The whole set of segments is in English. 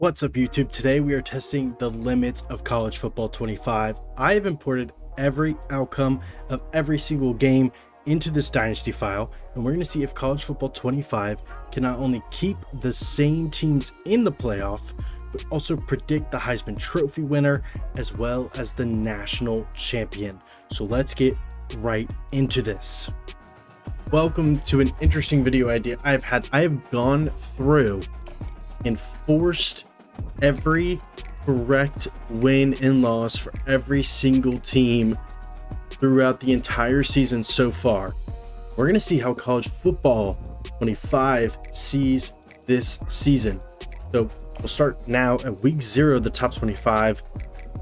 What's up, YouTube? Today we are testing the limits of college football 25. I have imported every outcome of every single game into this dynasty file, and we're going to see if college football 25 can not only keep the same teams in the playoff, but also predict the Heisman Trophy winner as well as the national champion. So let's get right into this. Welcome to an interesting video idea I have gone through and forced every correct win and loss for every single team throughout the entire season so far. We're going to see how college football 25 sees this season. So we'll start now at week 0, the top 25.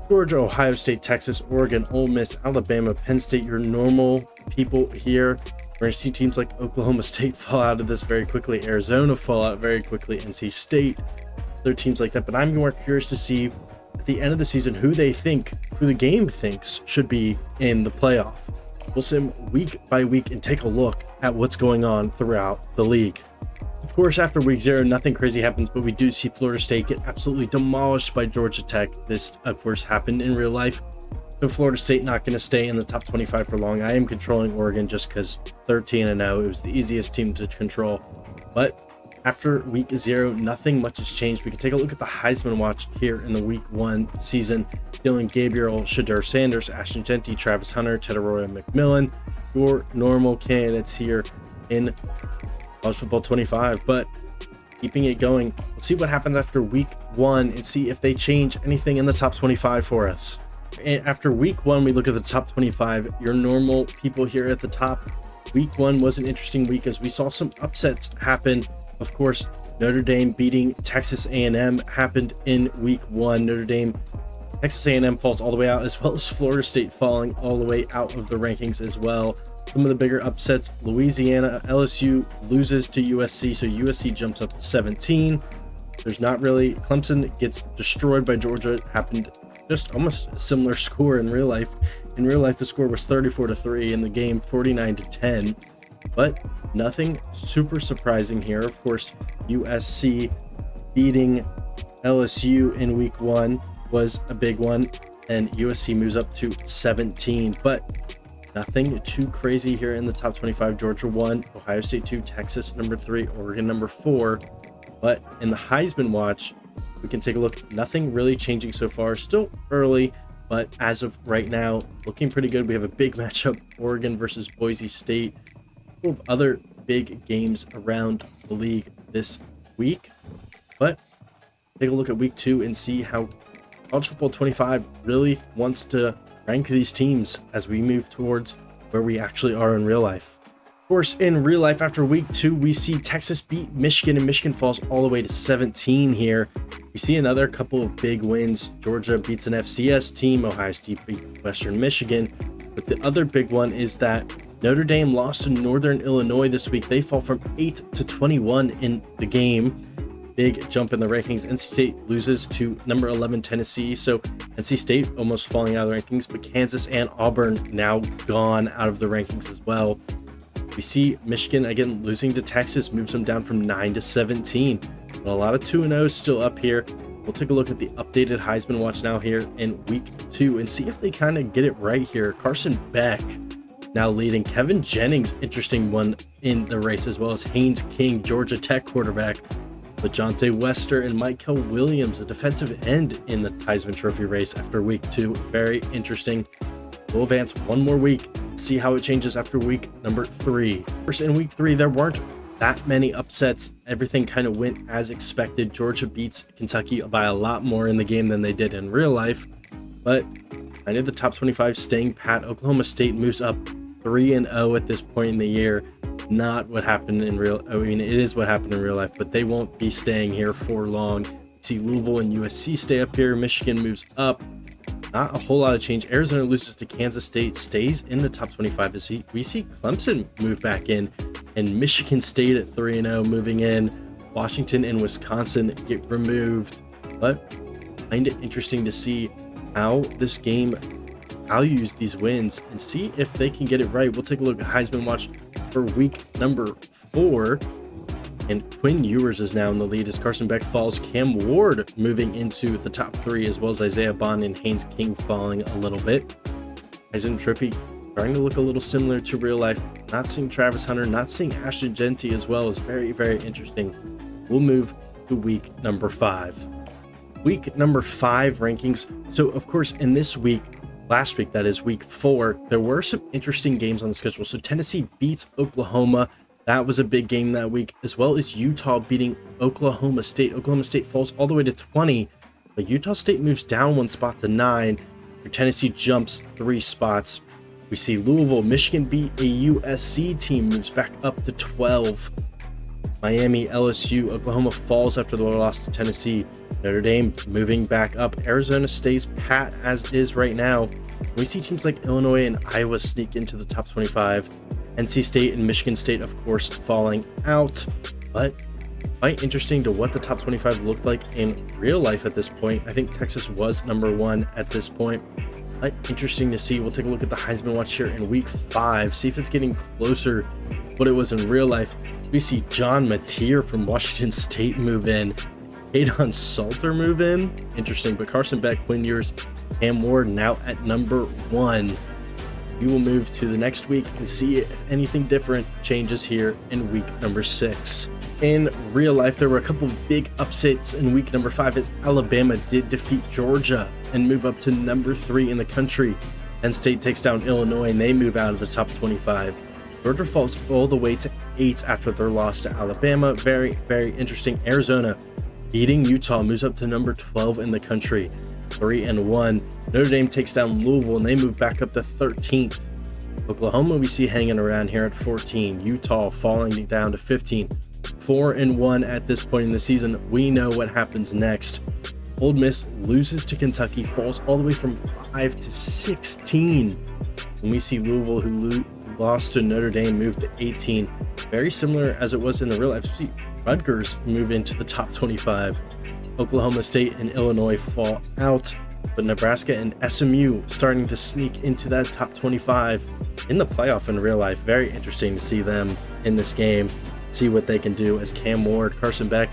Georgia, Ohio State, Texas, Oregon, Ole Miss, Alabama, Penn State, your normal people here. We're going to see teams like Oklahoma State fall out of this very quickly, Arizona fall out very quickly, NC State, other teams like that. But I'm more curious to see at the end of the season who the game thinks should be in the playoff. We'll sim week by week and take a look at what's going on throughout the league. Of course, after week 0, nothing crazy happens, but we do see Florida State get absolutely demolished by Georgia Tech. This, of course, happened in real life. So Florida State not going to stay in the top 25 for long. I am controlling Oregon just because 13-0. It was the easiest team to control. But after week 0, nothing much has changed. We can take a look at the Heisman watch here in the week 1 season. Dylan Gabriel, Shedeur Sanders, Ashton Jeanty, Travis Hunter, Tedoroya McMillan, your normal candidates here in college football 25. But keeping it going, let's see what happens after week 1 and see if they change anything in the top 25 for us. And after week 1, we look at the top 25, your normal people here at the top. Week 1 was an interesting week as we saw some upsets happen. Of course, Notre Dame beating Texas A&M happened in week 1. Texas A&M falls all the way out, as well as Florida State falling all the way out of the rankings as well. Some of the bigger upsets, Louisiana, LSU loses to USC, so USC jumps up to 17. There's not really, Clemson gets destroyed by Georgia. It happened just almost a similar score in real life. In real life, the score was 34-3, in the game 49-10, but nothing super surprising here. Of course, USC beating LSU in week 1 was a big one, and USC moves up to 17, but nothing too crazy here in the top 25. Georgia 1, Ohio State 2, Texas number 3, Oregon number 4. But in the Heisman watch, we can take a look. Nothing really changing so far. Still early, but as of right now, looking pretty good. We have a big matchup, Oregon versus Boise State. A couple of other big games around the league this week. But take a look at week 2 and see how college football 25 really wants to rank these teams as we move towards where we actually are in real life. Of course, in real life, after week 2, we see Texas beat Michigan, and Michigan falls all the way to 17 here. We see another couple of big wins. Georgia beats an FCS team. Ohio State beats Western Michigan. But the other big one is that Notre Dame lost to Northern Illinois this week. They fall from 8 to 21 in the game. Big jump in the rankings. NC State loses to number 11 Tennessee. So NC State almost falling out of the rankings, but Kansas and Auburn now gone out of the rankings as well. We see Michigan again losing to Texas, moves them down from 9 to 17. But a lot of 2-0s still up here. We'll take a look at the updated Heisman watch now here in week 2 and see if they kind of get it right here. Carson Beck now leading. Kevin Jennings, interesting one in the race, as well as Haynes King, Georgia Tech quarterback. LeJontay Wester and Michael Williams, a defensive end in the Heisman Trophy race after week 2. Very interesting. We'll advance one more week, see how it changes after week number 3. First, in week 3, there weren't that many upsets. Everything kind of went as expected. Georgia beats Kentucky by a lot more in the game than they did in real life, but I know the top 25 staying pat. Oklahoma State moves up 3-0 at this point in the year. Not what happened in real, I mean, it is what happened in real life, but they won't be staying here for long. See Louisville and USC stay up here. Michigan moves up. Not a whole lot of change. Arizona loses to Kansas State, stays in the top 25. We see Clemson move back in, and Michigan State at 3-0 moving in. Washington and Wisconsin get removed. But kind of interesting to see how this game values these wins and see if they can get it right. We'll take a look at Heisman watch for week number 4. And Quinn Ewers is now in the lead as Carson Beck falls. Cam Ward moving into the top 3, as well as Isaiah Bond and Haynes King falling a little bit. Heisman Trophy starting to look a little similar to real life. Not seeing Travis Hunter, not seeing Ashton Genty as well is very, very interesting. We'll move to week number 5. Week number 5 rankings. So, of course, in this week, last week, that is week 4, there were some interesting games on the schedule. So Tennessee beats Oklahoma. That was a big game that week, as well as Utah beating Oklahoma State. Oklahoma State falls all the way to 20, but Utah State moves down 1 spot to 9. Tennessee jumps 3 spots. We see Louisville, Michigan beat a USC team, moves back up to 12. Miami, LSU, Oklahoma falls after the loss to Tennessee. Notre Dame moving back up. Arizona stays pat as is right now. We see teams like Illinois and Iowa sneak into the top 25. NC State and Michigan State, of course, falling out. But quite interesting to what the top 25 looked like in real life at this point. I think Texas was number 1 at this point. But interesting to see. We'll take a look at the Heisman Watch here in week 5. See if it's getting closer to what it was in real life. We see John Mateer from Washington State move in. Adon Salter move in. Interesting. But Carson Beck, Quinn Ewers, Cam Ward now at number 1. We will move to the next week and see if anything different changes here in week number 6. In real life, there were a couple of big upsets in week number 5 as Alabama did defeat Georgia and move up to number 3 in the country. Penn State takes down Illinois and they move out of the top 25. Georgia falls all the way to 8 after their loss to Alabama. Very, very interesting. Arizona beating Utah moves up to number 12 in the country. 3-1. Notre Dame takes down Louisville and they move back up to 13th. Oklahoma we see hanging around here at 14. Utah falling down to 15. 4-1 at this point in the season. We know what happens next. Ole Miss loses to Kentucky, falls all the way from 5 to 16. And we see Louisville, who lost to Notre Dame, move to 18. Very similar as it was in the real life. See Rutgers move into the top 25. Oklahoma State and Illinois fall out, but Nebraska and SMU starting to sneak into that top 25 in the playoff in real life. Very interesting to see them in this game, see what they can do as Cam Ward, Carson Beck,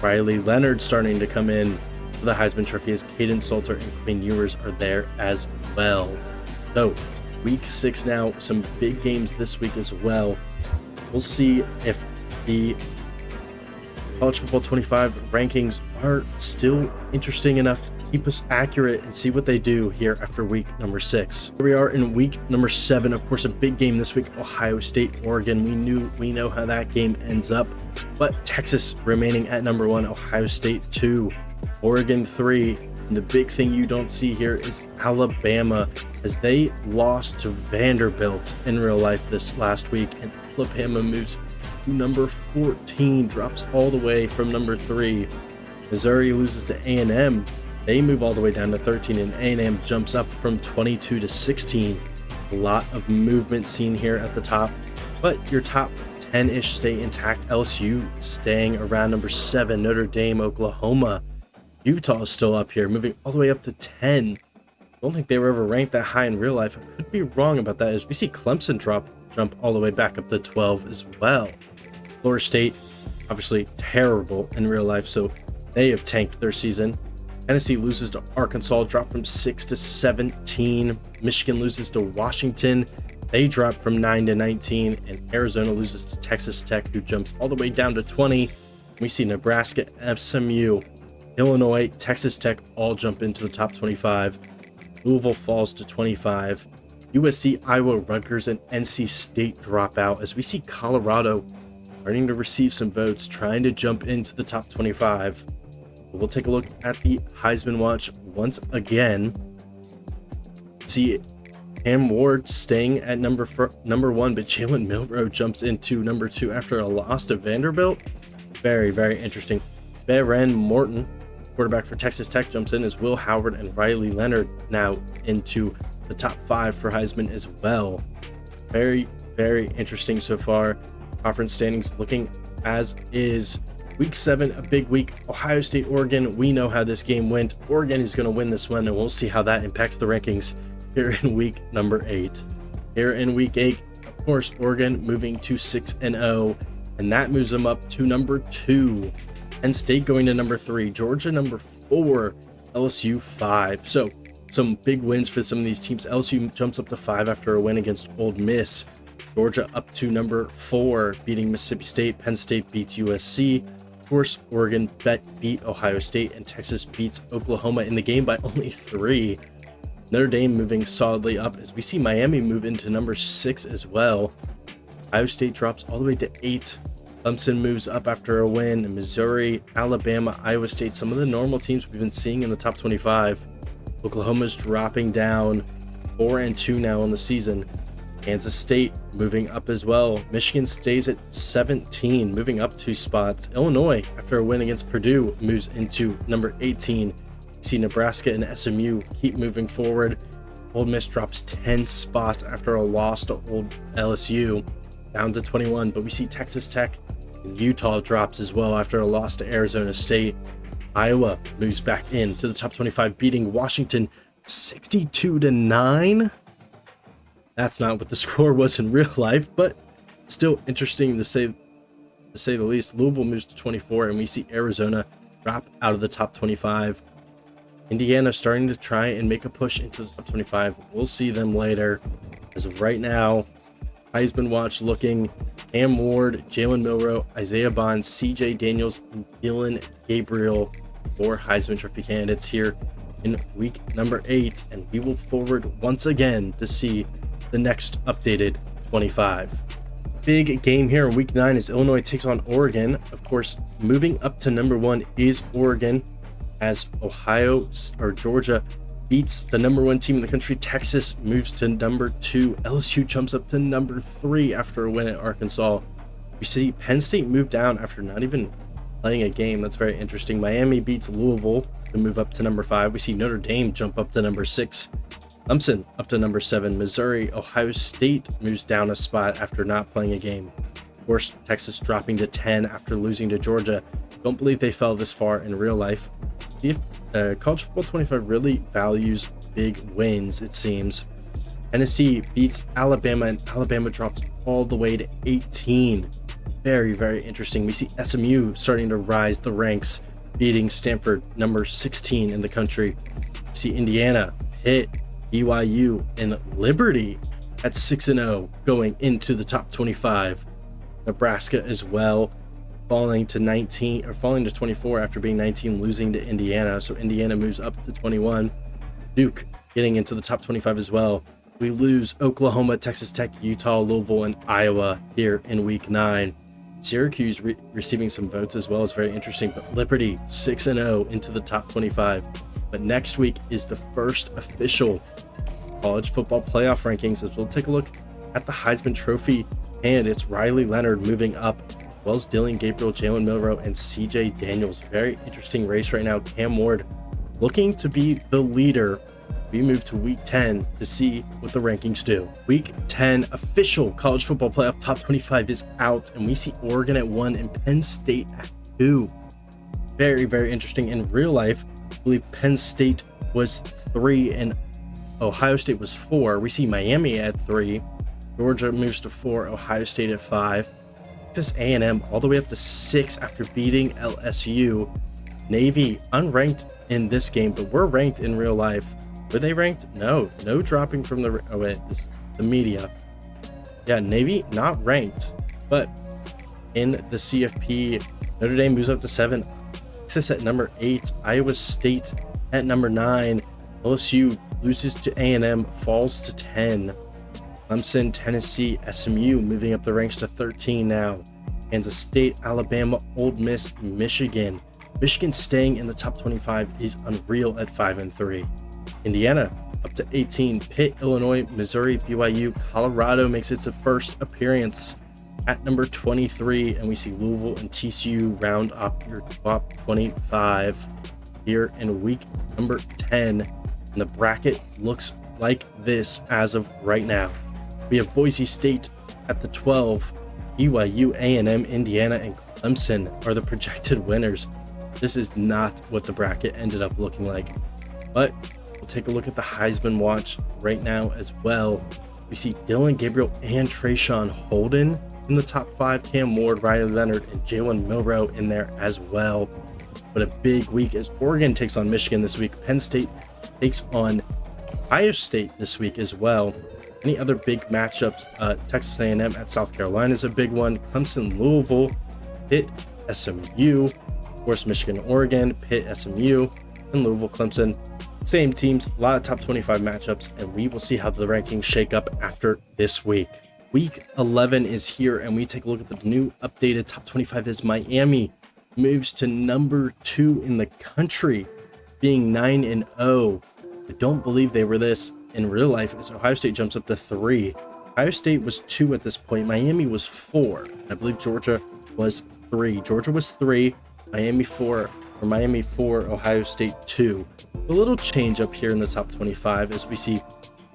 Riley Leonard starting to come in for the Heisman Trophy as Caden Salter and Quinn Ewers are there as well. So week 6 now, some big games this week as well. We'll see if the College Football 25 rankings are still interesting enough to keep us accurate and see what they do here after week number 6. Here we are in week number 7. Of course, a big game this week, Ohio State, Oregon. We know how that game ends up, but Texas remaining at number 1, Ohio State 2, Oregon 3. And the big thing you don't see here is Alabama, as they lost to Vanderbilt in real life this last week, and Alabama moves to number 14, drops all the way from number 3. Missouri loses to A&M. They move all the way down to 13, and A&M jumps up from 22 to 16. A lot of movement seen here at the top, but your top 10-ish stay intact. LSU staying around number 7. Notre Dame, Oklahoma. Utah is still up here, moving all the way up to 10. I don't think they were ever ranked that high in real life. I could be wrong about that, as we see Clemson jump all the way back up to 12 as well. Florida State, obviously terrible in real life, so they have tanked their season. Tennessee loses to Arkansas, drop from 6 to 17. Michigan loses to Washington. They drop from 9 to 19. And Arizona loses to Texas Tech, who jumps all the way down to 20. We see Nebraska, SMU, Illinois, Texas Tech all jump into the top 25. Louisville falls to 25. USC, Iowa, Rutgers, and NC State drop out, as we see Colorado starting to receive some votes, trying to jump into the top 25. We'll take a look at the Heisman Watch once again. See Cam Ward staying at number 1, but Jalen Milroe jumps into number 2 after a loss to Vanderbilt. Very, very interesting. Beren Morton, quarterback for Texas Tech, jumps in as Will Howard and Riley Leonard now into the top 5 for Heisman as well. Very, very interesting so far. Conference standings looking as is. Week 7, a big week. Ohio State, Oregon. We know how this game went. Oregon is going to win this one, and we'll see how that impacts the rankings here in week number 8. Here in week 8, of course, Oregon moving to 6-0, and that moves them up to number 2. Penn State going to number 3, Georgia number 4, LSU 5. So some big wins for some of these teams. LSU jumps up to 5 after a win against Ole Miss. Georgia up to number 4, beating Mississippi State. Penn State beats USC. Of course, Oregon beat Ohio State, and Texas beats Oklahoma in the game by only 3. Notre Dame moving solidly up as we see Miami move into number 6 as well. Ohio State drops all the way to 8. Clemson moves up after a win. Missouri, Alabama, Iowa State, some of the normal teams we've been seeing in the top 25. Oklahoma's dropping down 4-2 now on the season. Kansas State moving up as well. Michigan stays at 17, moving up 2 spots. Illinois, after a win against Purdue, moves into number 18. See Nebraska and SMU keep moving forward. Ole Miss drops 10 spots after a loss to old LSU, down to 21. But we see Texas Tech and Utah drops as well after a loss to Arizona State. Iowa moves back into the top 25, beating Washington 62-9. That's not what the score was in real life, but still interesting to say the least. Louisville moves to 24, and we see Arizona drop out of the top 25. Indiana starting to try and make a push into the top 25. We'll see them later. As of right now, Heisman watch looking Cam Ward, Jalen Milroe, Isaiah Bond, CJ Daniels, and Dylan Gabriel for Heisman Trophy candidates here in week number 8. And we will forward once again to see the next updated 25. Big game here in week 9 as Illinois takes on Oregon. Of course, moving up to number 1 is Oregon, as Georgia beats the number 1 team in the country. Texas moves to number 2. LSU jumps up to number 3 after a win at Arkansas. We see Penn State move down after not even playing a game. That's very interesting. Miami beats Louisville to move up to number 5. We see Notre Dame jump up to number 6. Clemson up to number 7. Missouri, Ohio State moves down a spot after not playing a game. Of course, Texas dropping to 10 after losing to Georgia. Don't believe they fell this far in real life. College Football 25 really values big wins, it seems. Tennessee beats Alabama, and Alabama drops all the way to 18. Very, very interesting. We see SMU starting to rise the ranks, beating Stanford, number 16 in the country. We see Indiana, Pitt, BYU, and Liberty at 6-0 going into the top 25. Nebraska as well, falling to 24 after being 19, losing to Indiana. So Indiana moves up to 21. Duke getting into the top 25 as well. We lose Oklahoma, Texas Tech, Utah, Louisville, and Iowa here in week 9. Syracuse receiving some votes as well is very interesting, but Liberty 6-0 into the top 25. But next week is the first official college football playoff rankings, as we'll take a look at the Heisman Trophy, and it's Riley Leonard moving up, as well as Dylan Gabriel, Jalen Milroe, and CJ Daniels. Very interesting race right now. Cam Ward looking to be the leader. We move to week 10 to see what the rankings do. Week 10 official college football playoff top 25 is out, and we see Oregon at 1 and Penn State at 2. Very, very interesting. In real life, I believe Penn State was 3 and Ohio State was 4. We see Miami at 3. Georgia moves to 4. Ohio State at 5. Texas A&M all the way up to 6 after beating LSU. Navy unranked in this game, but we're ranked in real life. Were they ranked? No dropping from the media. Yeah, Navy not ranked, but in the CFP, Notre Dame moves up to 7. Texas at number 8. Iowa State at number 9. LSU loses to A&M, falls to 10. Clemson, Tennessee, SMU moving up the ranks to 13 now. Kansas State, Alabama, Ole Miss, Michigan. Michigan staying in the top 25 is unreal at 5-3. Indiana up to 18. Pitt, Illinois, Missouri, BYU, Colorado makes its first appearance at number 23, and we see Louisville and TCU round up your top 25 here in week number 10. And the bracket looks like this as of right now. We have Boise State at the 12. BYU, A&M, Indiana, and Clemson are the projected winners. This is not what the bracket ended up looking like, but we'll take a look at the Heisman watch right now as well. We see Dylan Gabriel and Trayshawn Holden in the top 5. Cam Ward, Riley Leonard, and Jalen Milroe in there as well. But a big week as Oregon takes on Michigan this week. Penn State takes on Ohio State this week as well. Any other big matchups? Texas A&M at South Carolina is a big one. Clemson, Louisville, Pitt, SMU. Of course, Michigan, Oregon, Pitt, SMU, and Louisville, Clemson. Same teams, a lot of top 25 matchups, and we will see how the rankings shake up after this week. Week 11 is here, and we take a look at the new updated top 25 as Miami moves to number 2 in the country, being 9-0. I don't believe they were this in real life, as Ohio State jumps up to 3. Ohio State was 2 at this point. Miami was 4. I believe Georgia was 3. Georgia was 3, Miami 4, or Miami 4, Ohio State 2. A little change up here in the top 25 as we see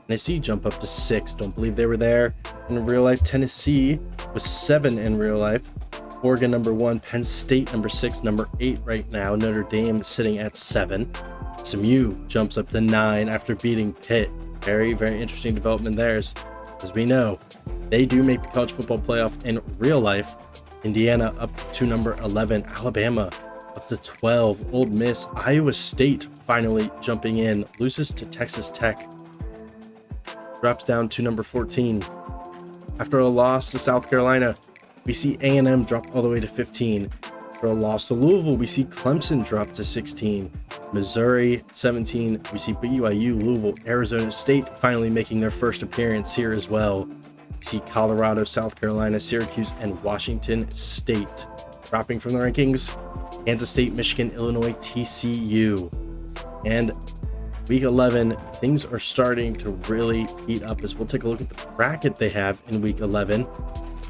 Tennessee jump up to 6. Don't believe they were there in real life. Tennessee was 7 in real life. Oregon number 1, Penn State number 6, number 8 right now. Notre Dame sitting at 7. SMU jumps up to 9 after beating Pitt. Very, very interesting development there. As we know, they do make the college football playoff in real life. Indiana up to number 11. Alabama up to 12. Ole Miss, Iowa State finally jumping in. Loses to Texas Tech. Drops down to number 14. After a loss to South Carolina, we see A&M drop all the way to 15. For a loss to Louisville, we see Clemson drop to 16. Missouri, 17. We see BYU, Louisville, Arizona State finally making their first appearance here as well. We see Colorado, South Carolina, Syracuse, and Washington State dropping from the rankings. Kansas State, Michigan, Illinois, TCU. And week 11, things are starting to really heat up as we'll take a look at the bracket they have in week 11.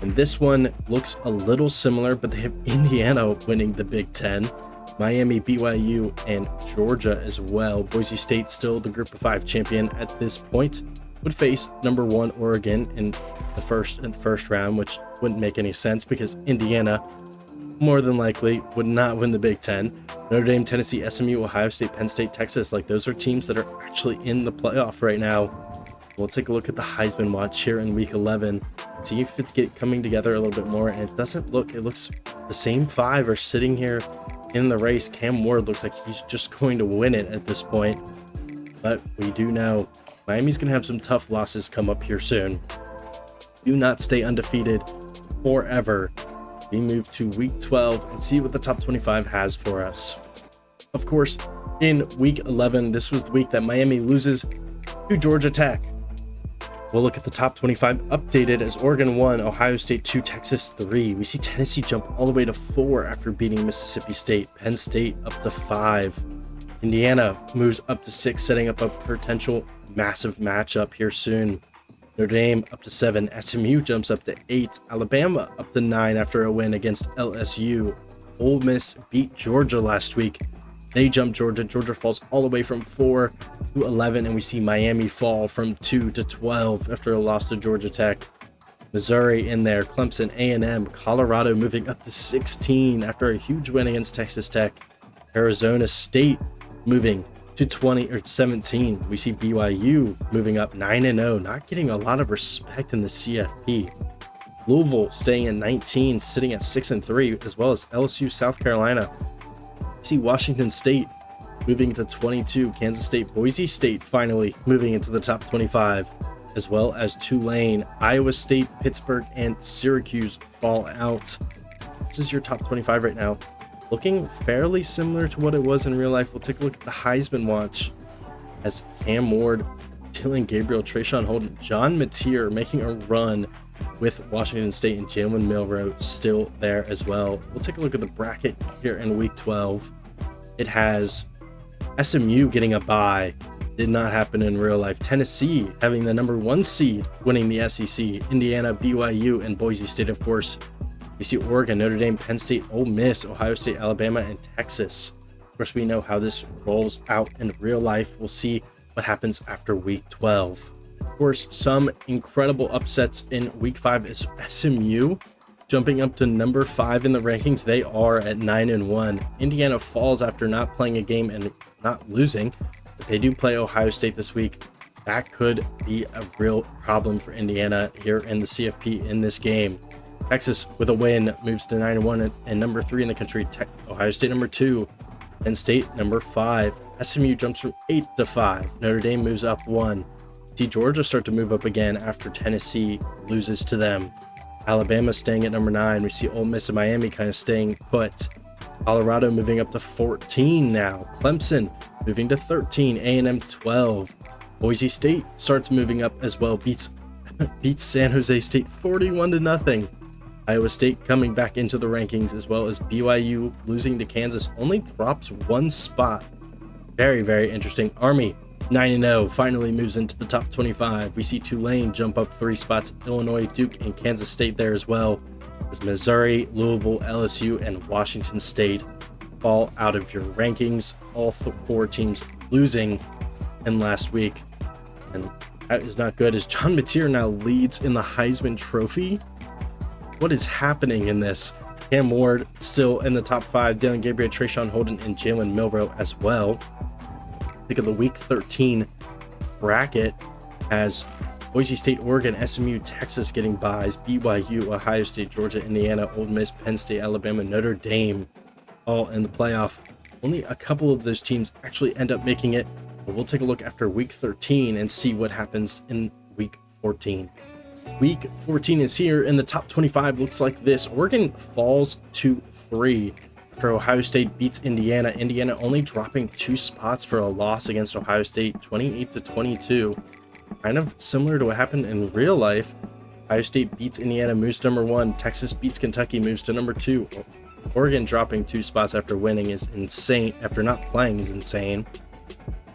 And this one looks a little similar, but they have Indiana winning the Big Ten, Miami, BYU, and Georgia as well. Boise State, still the Group of 5 champion at this point, would face number 1 Oregon in the first round, which wouldn't make any sense because Indiana more than likely would not win the Big Ten. Notre Dame, Tennessee, SMU, Ohio State, Penn State, Texas, like those are teams that are actually in the playoff right now. We'll take a look at the Heisman watch here in week 11. See if it's coming together a little bit more, and it looks the same 5 are sitting here in the race. Cam Ward looks like he's just going to win it at this point, but we do know Miami's gonna have some tough losses come up here soon. Do not stay undefeated forever. We move to week 12 and see what the top 25 has for us. Of course, in week 11, this was the week that Miami loses to Georgia Tech. We'll look at the top 25 updated as Oregon 1, Ohio State 2, Texas 3. We see Tennessee jump all the way to 4 after beating Mississippi State. Penn State up to 5. Indiana moves up to 6, setting up a potential massive matchup here soon. Notre Dame up to 7. SMU jumps up to 8. Alabama up to 9 after a win against LSU. Ole Miss beat Georgia last week. They jump Georgia. Georgia falls all the way from 4 to 11, and we see Miami fall from 2 to 12 after a loss to Georgia Tech. Missouri in there. Clemson, A&M, Colorado moving up to 16 after a huge win against Texas Tech. Arizona State moving to 20 or 17. We see BYU moving up 9-0, not getting a lot of respect in the CFB. Louisville staying at 19, sitting at 6-3, as well as LSU, South Carolina. See Washington State moving to 22. Kansas State, Boise State finally moving into the top 25, as well as Tulane, Iowa State, Pittsburgh, and Syracuse fall out. This is your top 25 right now. Looking fairly similar to what it was in real life. We'll take a look at the Heisman watch as Cam Ward, Dylan Gabriel, Trayshawn Holden, John Mateer making a run with Washington State, and Jalen Milroe still there as well. We'll take a look at the bracket here in week 12. It has SMU getting a bye. Did not happen in real life. Tennessee having the number 1 seed, winning the SEC. Indiana, BYU, and Boise State, of course. We see Oregon, Notre Dame, Penn State, Ole Miss, Ohio State, Alabama, and Texas. Of course, we know how this rolls out in real life. We'll see what happens after week 12. Of course, some incredible upsets in week 5 is SMU jumping up to number 5 in the rankings. They are at 9-1. Indiana falls after not playing a game and not losing, but they do play Ohio State this week. that could be a real problem for Indiana here in the CFP in this game. Texas with a win moves to 9-1 and number 3 in the country. Ohio State number 2, Penn State number 5. SMU jumps from 8 to 5. Notre Dame moves up 1. See Georgia start to move up again after Tennessee loses to them. Alabama staying at number 9. We see Ole Miss and Miami kind of staying put. Colorado moving up to 14 now. Clemson moving to 13. A&M 12. Boise State starts moving up as well. Beats San Jose State 41-0. Iowa State coming back into the rankings, as well as BYU losing to Kansas only drops 1 spot. Very, very interesting. Army 9-0 finally moves into the top 25. We see Tulane jump up 3 spots. Illinois, Duke, and Kansas State there as well, as Missouri, Louisville, LSU, and Washington State fall out of your rankings. All 4 teams losing in last week, and that is not good, as John Mateer now leads in the Heisman Trophy. What is happening in this? Cam Ward still in the top 5. Dylan Gabriel, Trayshawn Holden, and Jalen Milroe as well. Think of the Week 13 bracket as Boise State, Oregon, SMU, Texas getting byes. BYU, Ohio State, Georgia, Indiana, Ole Miss, Penn State, Alabama, Notre Dame all in the playoff. Only a couple of those teams actually end up making it. But we'll take a look after Week 13 and see what happens in Week 14. Week 14 is here, and the top 25 looks like this. Oregon falls to 3 after Ohio State beats Indiana. Indiana only dropping 2 spots for a loss against Ohio State, 28-22. Kind of similar to what happened in real life. Ohio State beats Indiana, moves to number 1. Texas beats Kentucky, moves to number 2. Oregon dropping 2 spots after winning is insane. After not playing is insane.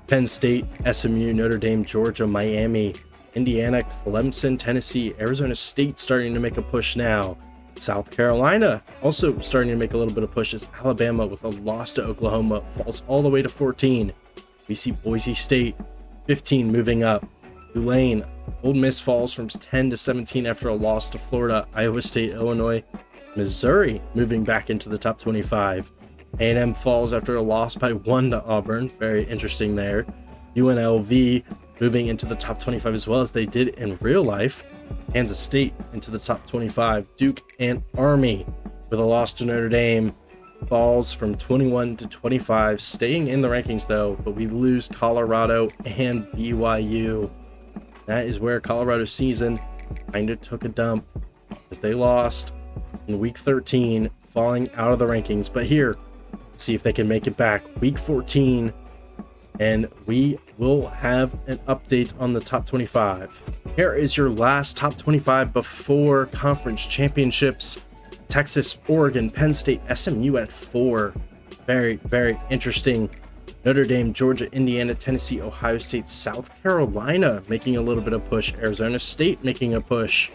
Penn State, SMU, Notre Dame, Georgia, Miami, Indiana, Clemson, Tennessee, Arizona State starting to make a push now. South Carolina also starting to make a little bit of push, as Alabama, with a loss to Oklahoma, falls all the way to 14. We see Boise State 15 moving up. Tulane, Ole Miss falls from 10 to 17 after a loss to Florida. Iowa State, Illinois, Missouri moving back into the top 25. A&M falls after a loss by 1 to Auburn. Very interesting there. UNLV moving into the top 25 as well as they did in real life. Kansas State into the top 25. Duke and Army, with a loss to Notre Dame, falls from 21 to 25, staying in the rankings though, but we lose Colorado and BYU. That is where Colorado's season kind of took a dump, as they lost in Week 13, falling out of the rankings. But here, let's see if they can make it back. Week 14, and we will have an update on the top 25. Here is your last top 25 before conference championships. Texas, Oregon, Penn State, SMU at 4. Very, very interesting. Notre Dame, Georgia, Indiana, Tennessee, Ohio State, South Carolina making a little bit of push. Arizona State making a push.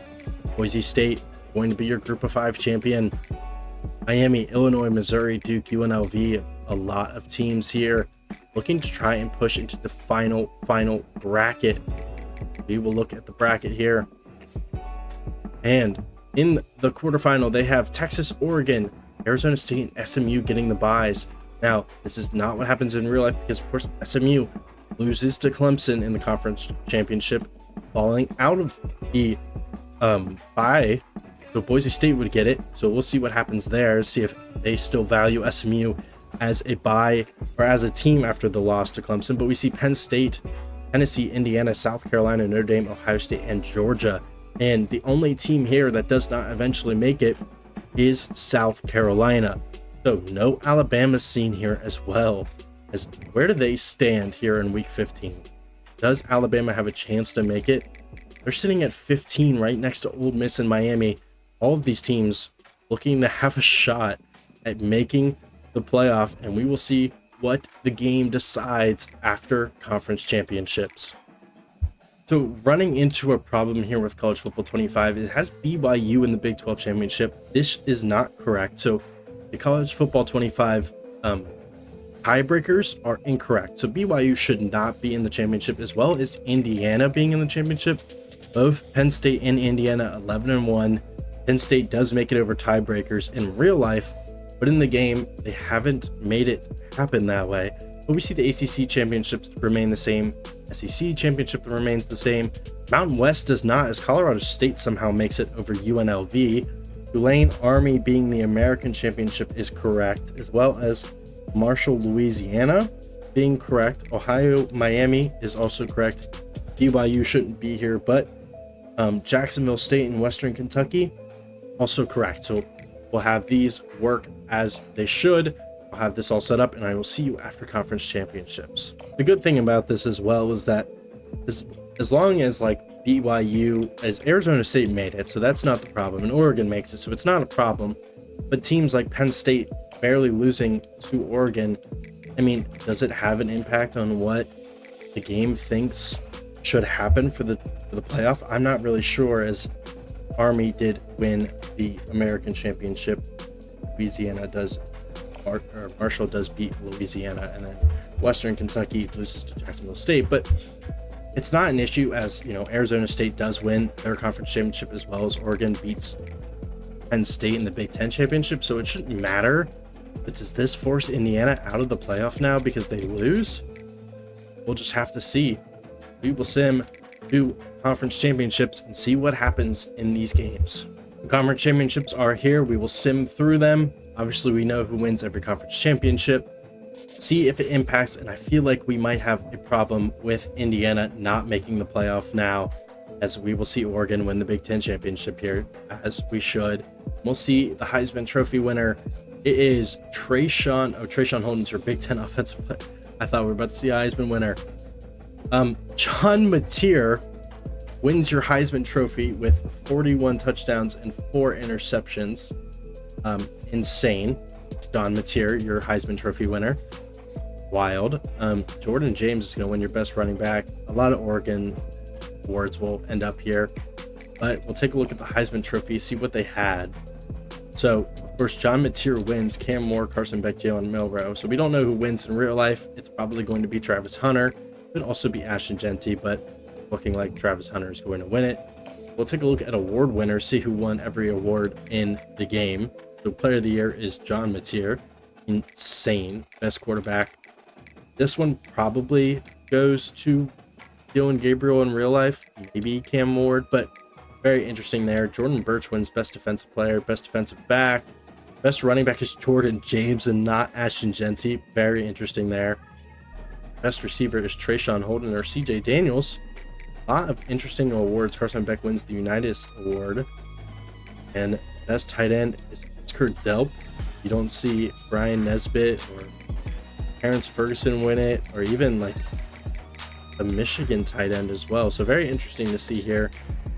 Boise State going to be your Group of 5 champion. Miami, Illinois, Missouri, Duke, UNLV. A lot of teams here looking to try and push into the final bracket. We will look at the bracket here. And in the quarterfinal, they have Texas, Oregon, Arizona State, and SMU getting the byes. Now, this is not what happens in real life, because of course SMU loses to Clemson in the conference championship, falling out of the bye. So Boise State would get it. So we'll see what happens there, see if they still value SMU as a bye or as a team after the loss to Clemson. But we see Penn State, Tennessee, Indiana, South Carolina, Notre Dame, Ohio State, and Georgia. And the only team here that does not eventually make it is South Carolina. So no Alabama seen here as well. As where do they stand here in Week 15? Does Alabama have a chance to make it? They're sitting at 15 right next to Ole Miss and Miami. All of these teams looking to have a shot at making the playoff, and we will see what the game decides after conference championships. So running into a problem here with College Football 25, it has BYU in the Big 12 championship. This is not correct. So the College Football 25 tiebreakers are incorrect. So BYU should not be in the championship, as well as Indiana being in the championship. Both Penn State and Indiana 11-1. Penn State does make it over tiebreakers in real life, but in the game, they haven't made it happen that way. But we see the ACC championships remain the same. SEC championship remains the same. Mountain West does not, as Colorado State somehow makes it over UNLV. Tulane Army being the American championship is correct, as well as Marshall, Louisiana being correct. Ohio, Miami is also correct. BYU shouldn't be here, but Jacksonville State and Western Kentucky also correct. So we'll have these work as they should. I'll have this all set up, and I will see you after conference championships. The good thing about this as well is that as long as like BYU, as Arizona State made it, so that's not the problem, and Oregon makes it, so it's not a problem. But teams like Penn State barely losing to Oregon, I mean, does it have an impact on what the game thinks should happen for the playoff? I'm not really sure, as Army did win the American championship. Louisiana does, or Marshall does beat Louisiana, and then Western Kentucky loses to Jacksonville State. But it's not an issue, as you know, Arizona State does win their conference championship, as well as Oregon beats Penn State in the Big Ten championship, so it shouldn't matter. But does this force Indiana out of the playoff now because they lose? We'll just have to see. We will sim 2 conference championships and see what happens in these games. The conference championships are here. We will sim through them. Obviously, we know who wins every conference championship. See if it impacts, and I feel like we might have a problem with Indiana not making the playoff now, as we will see Oregon win the Big Ten championship here, as we should. We'll see the Heisman Trophy winner. It is Trayshawn Holden's your Big Ten offensive player. I thought we were about to see a Heisman winner. John Mateer wins your Heisman Trophy with 41 touchdowns and 4 interceptions. Insane. John Mateer, your Heisman Trophy winner. Wild. Jordan James is going to win your best running back. A lot of Oregon awards will end up here, but we'll take a look at the Heisman Trophy, see what they had. So, of course, John Mateer wins. Cam Moore, Carson Beck, Jalen Milroe. So we don't know who wins in real life. It's probably going to be Travis Hunter. Could also be Ashton Genty, but looking like Travis Hunter is going to win it. We'll take a look at award winners, see who won every award in the game. So Player of the Year is John Mateer. Insane. Best quarterback. This one probably goes to Dylan Gabriel in real life. Maybe Cam Ward, but very interesting there. Jordan Birch wins Best Defensive Player, Best Defensive Back. Best Running Back is Jordan James and not Ashton Genty. Very interesting there. Best Receiver is Trayshawn Holden or CJ Daniels. A lot of interesting awards. Carson Beck wins the Unitas Award. And Best Tight End is Kurt Delp. You don't see Brian Nesbitt or Terrence Ferguson win it, or even like the Michigan tight end as well. So very interesting to see here.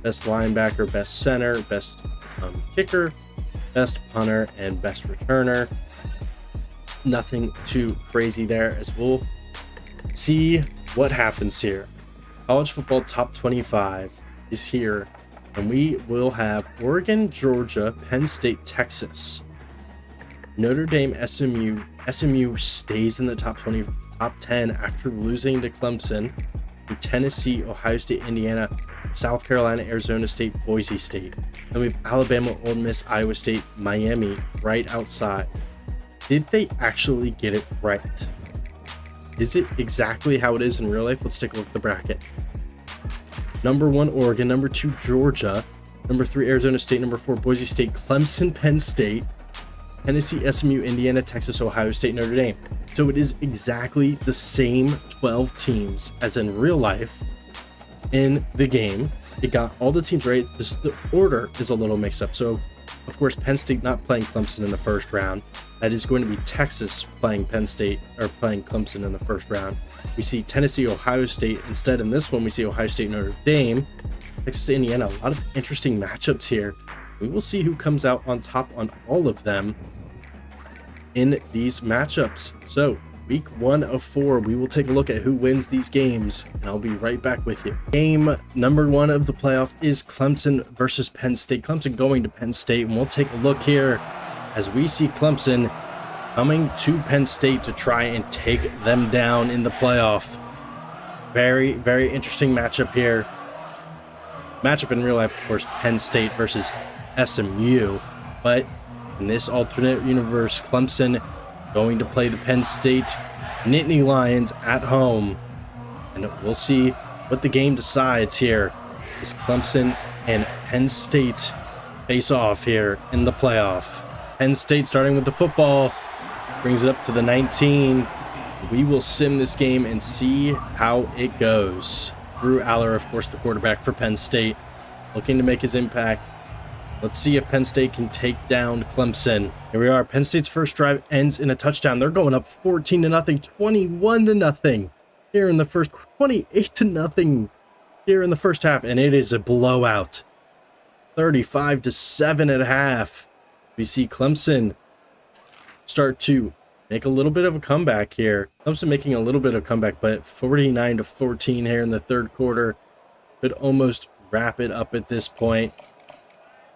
Best linebacker, best center, best kicker, best punter, and best returner. Nothing too crazy there, as we'll see what happens here. College football top 25 is here, and we will have Oregon, Georgia, Penn State, Texas, Notre Dame, SMU. SMU stays in the top 10 after losing to Clemson. Tennessee, Ohio State, Indiana, South Carolina, Arizona State, Boise State. Then we have Alabama, Ole Miss, Iowa State, Miami right outside. Did they actually get it right? Is it exactly how it is in real life? Let's take a look at the bracket. Number 1, Oregon. Number 2, Georgia. Number 3, Arizona State. Number 4, Boise State, Clemson, Penn State, Tennessee, SMU, Indiana, Texas, Ohio State, Notre Dame. So it is exactly the same 12 teams as in real life in the game. It got all the teams right. The order is a little mixed up. So, of course, Penn State not playing Clemson in the first round. That is going to be Texas playing Penn State, or playing Clemson in the first round. We see Tennessee, Ohio State. Instead, in this one, we see Ohio State, Notre Dame, Texas, Indiana. A lot of interesting matchups here. We will see who comes out on top on all of them in these matchups. So week 1 of 4, we will take a look at who wins these games, and I'll be right back with you. Game number 1 of the playoff is Clemson versus Penn State. Clemson going to Penn State, and we'll take a look here as we see Clemson coming to Penn State to try and take them down in the playoff. Very, very interesting matchup here. Matchup in real life, of course, Penn State versus SMU, but in this alternate universe, Clemson going to play the Penn State Nittany Lions at home. And we'll see what the game decides here as Clemson and Penn State face off here in the playoff. Penn State starting with the football, brings it up to the 19. We will sim this game and see how it goes. Drew Aller, of course, the quarterback for Penn State, looking to make his impact. Let's see if Penn State can take down Clemson. Here we are. Penn State's first drive ends in a touchdown. They're going up 14-0, 21-0 here in the first, 28-0 here in the first half, and it is a blowout. 35-7 at half. We see Clemson start to make a little bit of a comeback here. Clemson making a little bit of comeback, but 49-14 here in the third quarter. Could almost wrap it up at this point.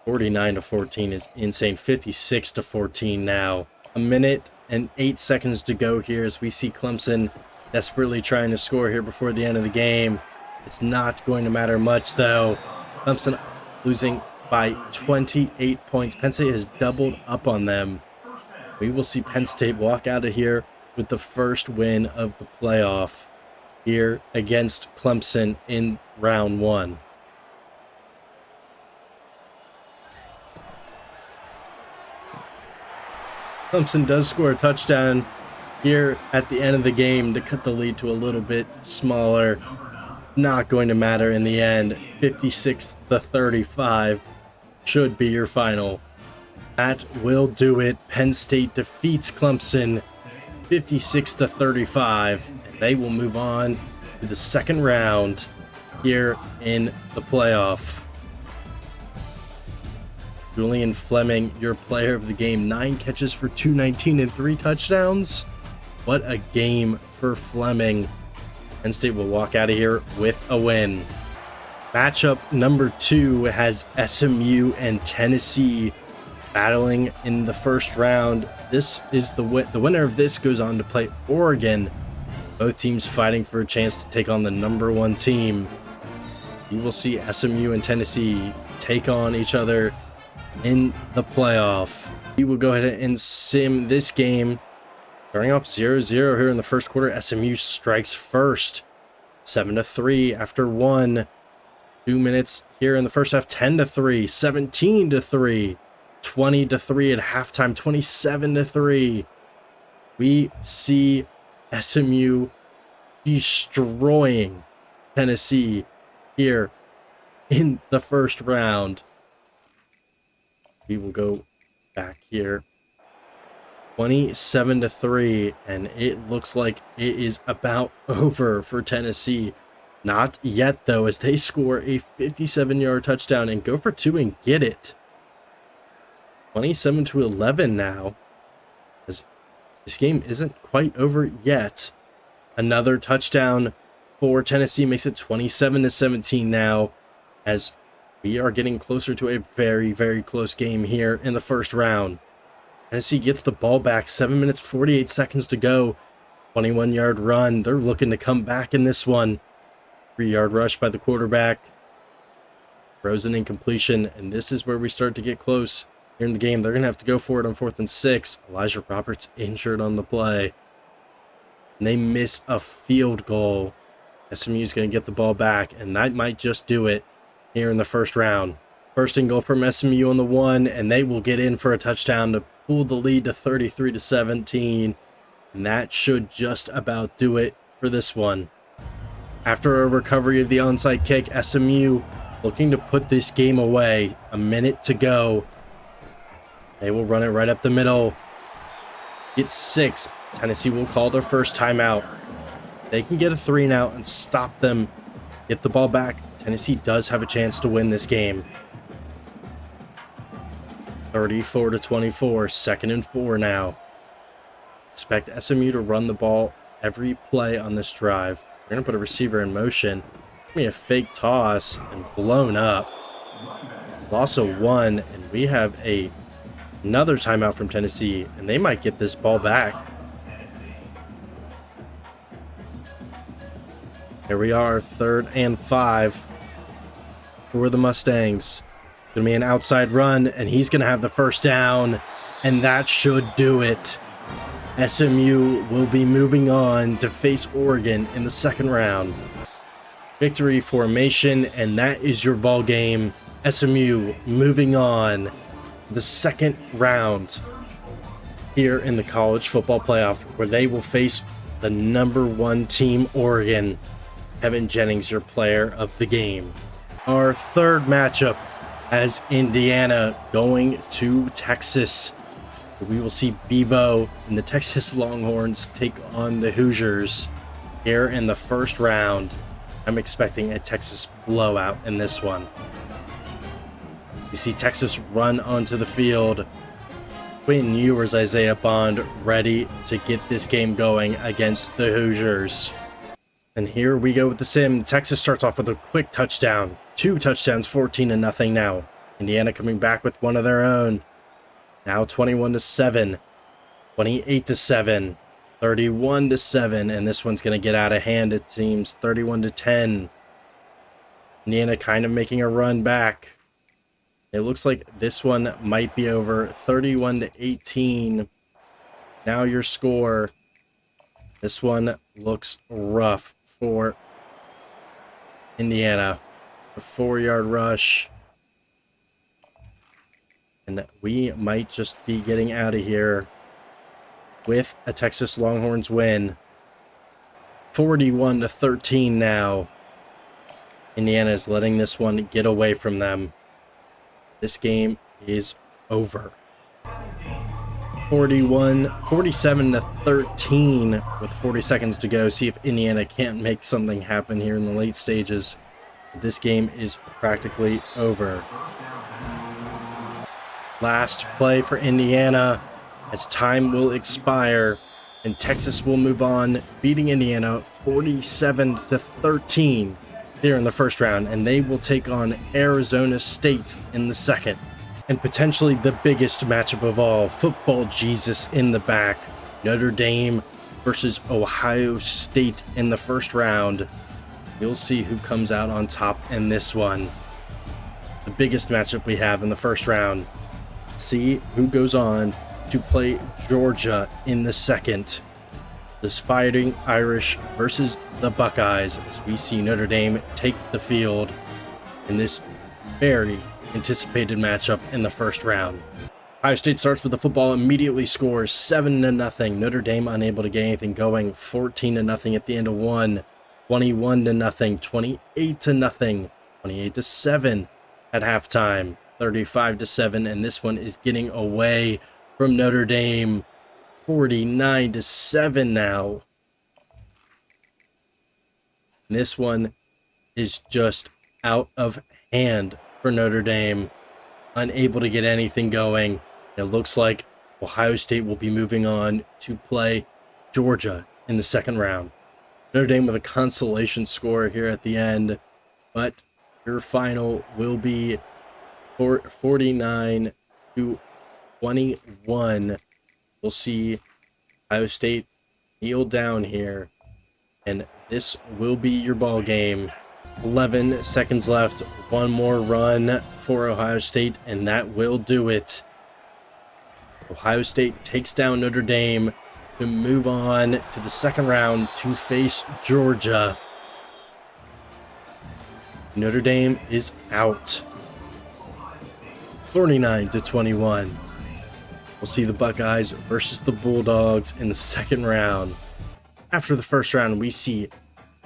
49-14 is insane. 56-14 now. A minute and 8 seconds to go here as we see Clemson desperately trying to score here before the end of the game. It's not going to matter much though. Clemson losing by 28 points. Penn State has doubled up on them. We will see Penn State walk out of here with the first win of the playoff here against Clemson in round one. Clemson does score a touchdown here at the end of the game to cut the lead to a little bit smaller. Not going to matter in the end. 56-35 should be your final. That will do it. Penn State defeats Clemson 56-35. And they will move on to the second round here in the playoff. Julian Fleming, your player of the game. 9 catches for 219 and 3 touchdowns. What a game for Fleming. Penn State will walk out of here with a win. Matchup number 2 has SMU and Tennessee battling in the first round. This is the winner of this goes on to play Oregon. Both teams fighting for a chance to take on the number 1 team. You will see SMU and Tennessee take on each other in the playoff. We will go ahead and sim this game. Starting off 0-0 here in the first quarter. SMU strikes first. 7-3 after 1. 2 minutes here in the first half. 10-3, 17-3, 20-3 at halftime. 27-3. We see SMU destroying Tennessee here in the first round. We will go back here. 27-3, and it looks like it is about over for Tennessee. Not yet though, as they score a 57-yard touchdown and go for 2 and get it. 27-11 now, as this game isn't quite over yet. Another touchdown for Tennessee makes it 27-17 now, as we are getting closer to a very, very close game here in the first round. Tennessee gets the ball back. 7 minutes, 48 seconds to go. 21-yard run. They're looking to come back in this one. 3-yard rush by the quarterback. Throws an incompletion, and this is where we start to get close here in the game. They're going to have to go for it on 4th and 6. Elijah Roberts injured on the play. And they miss a field goal. SMU is going to get the ball back, and that might just do it here in the first round. First and goal from SMU on the 1, and they will get in for a touchdown to pull the lead to 33-17, and that should just about do it for this one. After a recovery of the onside kick, SMU looking to put this game away. A minute to go. They will run it right up the middle. It's 6. Tennessee will call their first timeout. They can get a 3 and out and stop them. Get the ball back. Tennessee does have a chance to win this game. 34-24, 2nd and 4 now. Expect SMU to run the ball every play on this drive. We're going to put a receiver in motion. Give me a fake toss and blown up. Loss of 1, and we have another timeout from Tennessee, and they might get this ball back. Here we are, 3rd and 5 for the Mustangs. Gonna be an outside run, and he's gonna have the first down, and that should do it. SMU will be moving on to face Oregon in the second round. Victory formation, and that is your ball game. SMU moving on the second round here in the college football playoff, where they will face the #1 team, Oregon. Kevin Jennings, your player of the game. Our third matchup has Indiana going to Texas. We will see Bevo and the Texas Longhorns take on the Hoosiers here in the first round. I'm expecting a Texas blowout in this one. We see Texas run onto the field. Quinn Ewers, Isaiah Bond ready to get this game going against the Hoosiers. And here we go with the sim. Texas starts off with a quick touchdown. 2 touchdowns, 14-0 now. Indiana coming back with one of their own. Now 21-7, 28-7, 31-7, and this one's going to get out of hand. It seems 31-10. Indiana kind of making a run back. It looks like this one might be over. 31-18. Now your score. This one looks rough for Indiana. A 4-yard rush. And we might just be getting out of here with a Texas Longhorns win. 41-13 now. Indiana is letting this one get away from them. This game is over. 47-13 with 40 seconds to go. See if Indiana can't make something happen here in the late stages. This game is practically over. Last play for Indiana as time will expire and Texas will move on, beating Indiana 47-13 here in the first round, and they will take on Arizona State in the second. And potentially the biggest matchup of all, football Jesus in the back. Notre Dame versus Ohio State in the first round. You'll see who comes out on top in this one. The biggest matchup we have in the first round. See who goes on to play Georgia in the second. This Fighting Irish versus the Buckeyes, as we see Notre Dame take the field in this very anticipated matchup in the first round. Ohio State starts with the football, immediately scores 7-0. Notre Dame unable to get anything going. 14-0 at the end of one. 21-0, 28-0, 28-7 at halftime. 35-7, and this one is getting away from Notre Dame. 49-7 now. And this one is just out of hand for Notre Dame. Unable to get anything going. It looks like Ohio State will be moving on to play Georgia in the second round. Notre Dame with a consolation score here at the end, but your final will be 49-21. We'll see Ohio State kneel down here, and this will be your ball game. 11 seconds left. One more run for Ohio State, and that will do it. Ohio State takes down Notre Dame to move on to the second round to face Georgia. Notre Dame is out. 49-21. We'll see the Buckeyes versus the Bulldogs in the second round. After the first round, we see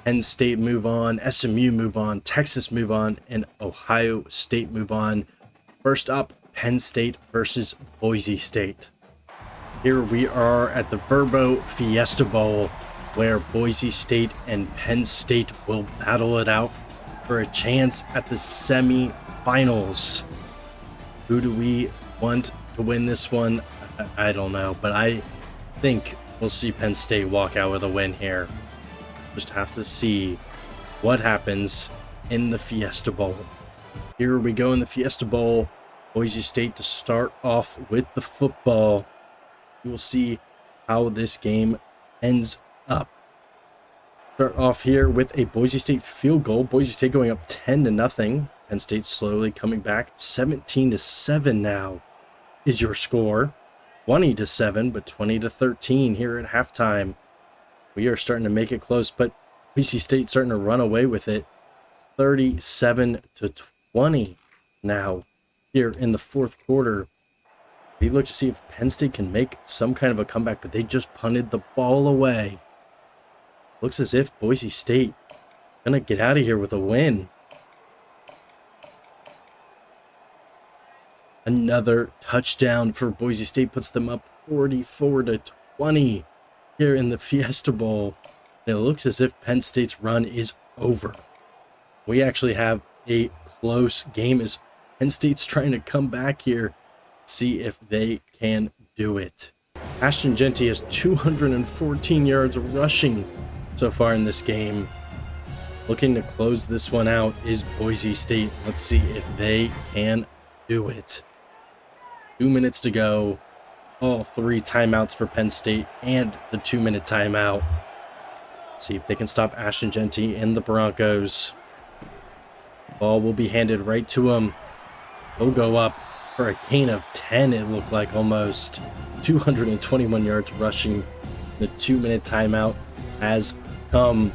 Penn State move on, SMU move on, Texas move on, and Ohio State move on. First up, Penn State versus Boise State. Here we are at the Verbo Fiesta Bowl, where Boise State and Penn State will battle it out for a chance at the semifinals. Who do we want to win this one? I don't know, but I think we'll see Penn State walk out with a win here. Just have to see what happens in the Fiesta Bowl. Here we go in the Fiesta Bowl. Boise State to start off with the football. You will see how this game ends up. Start off here with a Boise State field goal. Boise State going up 10-0. Penn State slowly coming back. 17-7 now is your score. 20-7, but 20-13 here at halftime. We are starting to make it close, but BC State starting to run away with it. 37-20 now here in the fourth quarter. We look to see if Penn State can make some kind of a comeback, but they just punted the ball away. Looks as if Boise State gonna get out of here with a win. Another touchdown for Boise State puts them up 44-20 here in the Fiesta Bowl. And it looks as if Penn State's run is over. We actually have a close game as Penn State's trying to come back here, see if they can do it. Ashton Jeanty has 214 yards rushing so far in this game. Looking to close this one out is Boise State. Let's see if they can do it. 2 minutes to go. All 3 timeouts for Penn State and the 2-minute timeout. Let's see if they can stop Ashton Jeanty and the Broncos. Ball will be handed right to him. He'll go up for a gain of 10, it looked like almost. 221 yards rushing. The 2-minute timeout has come.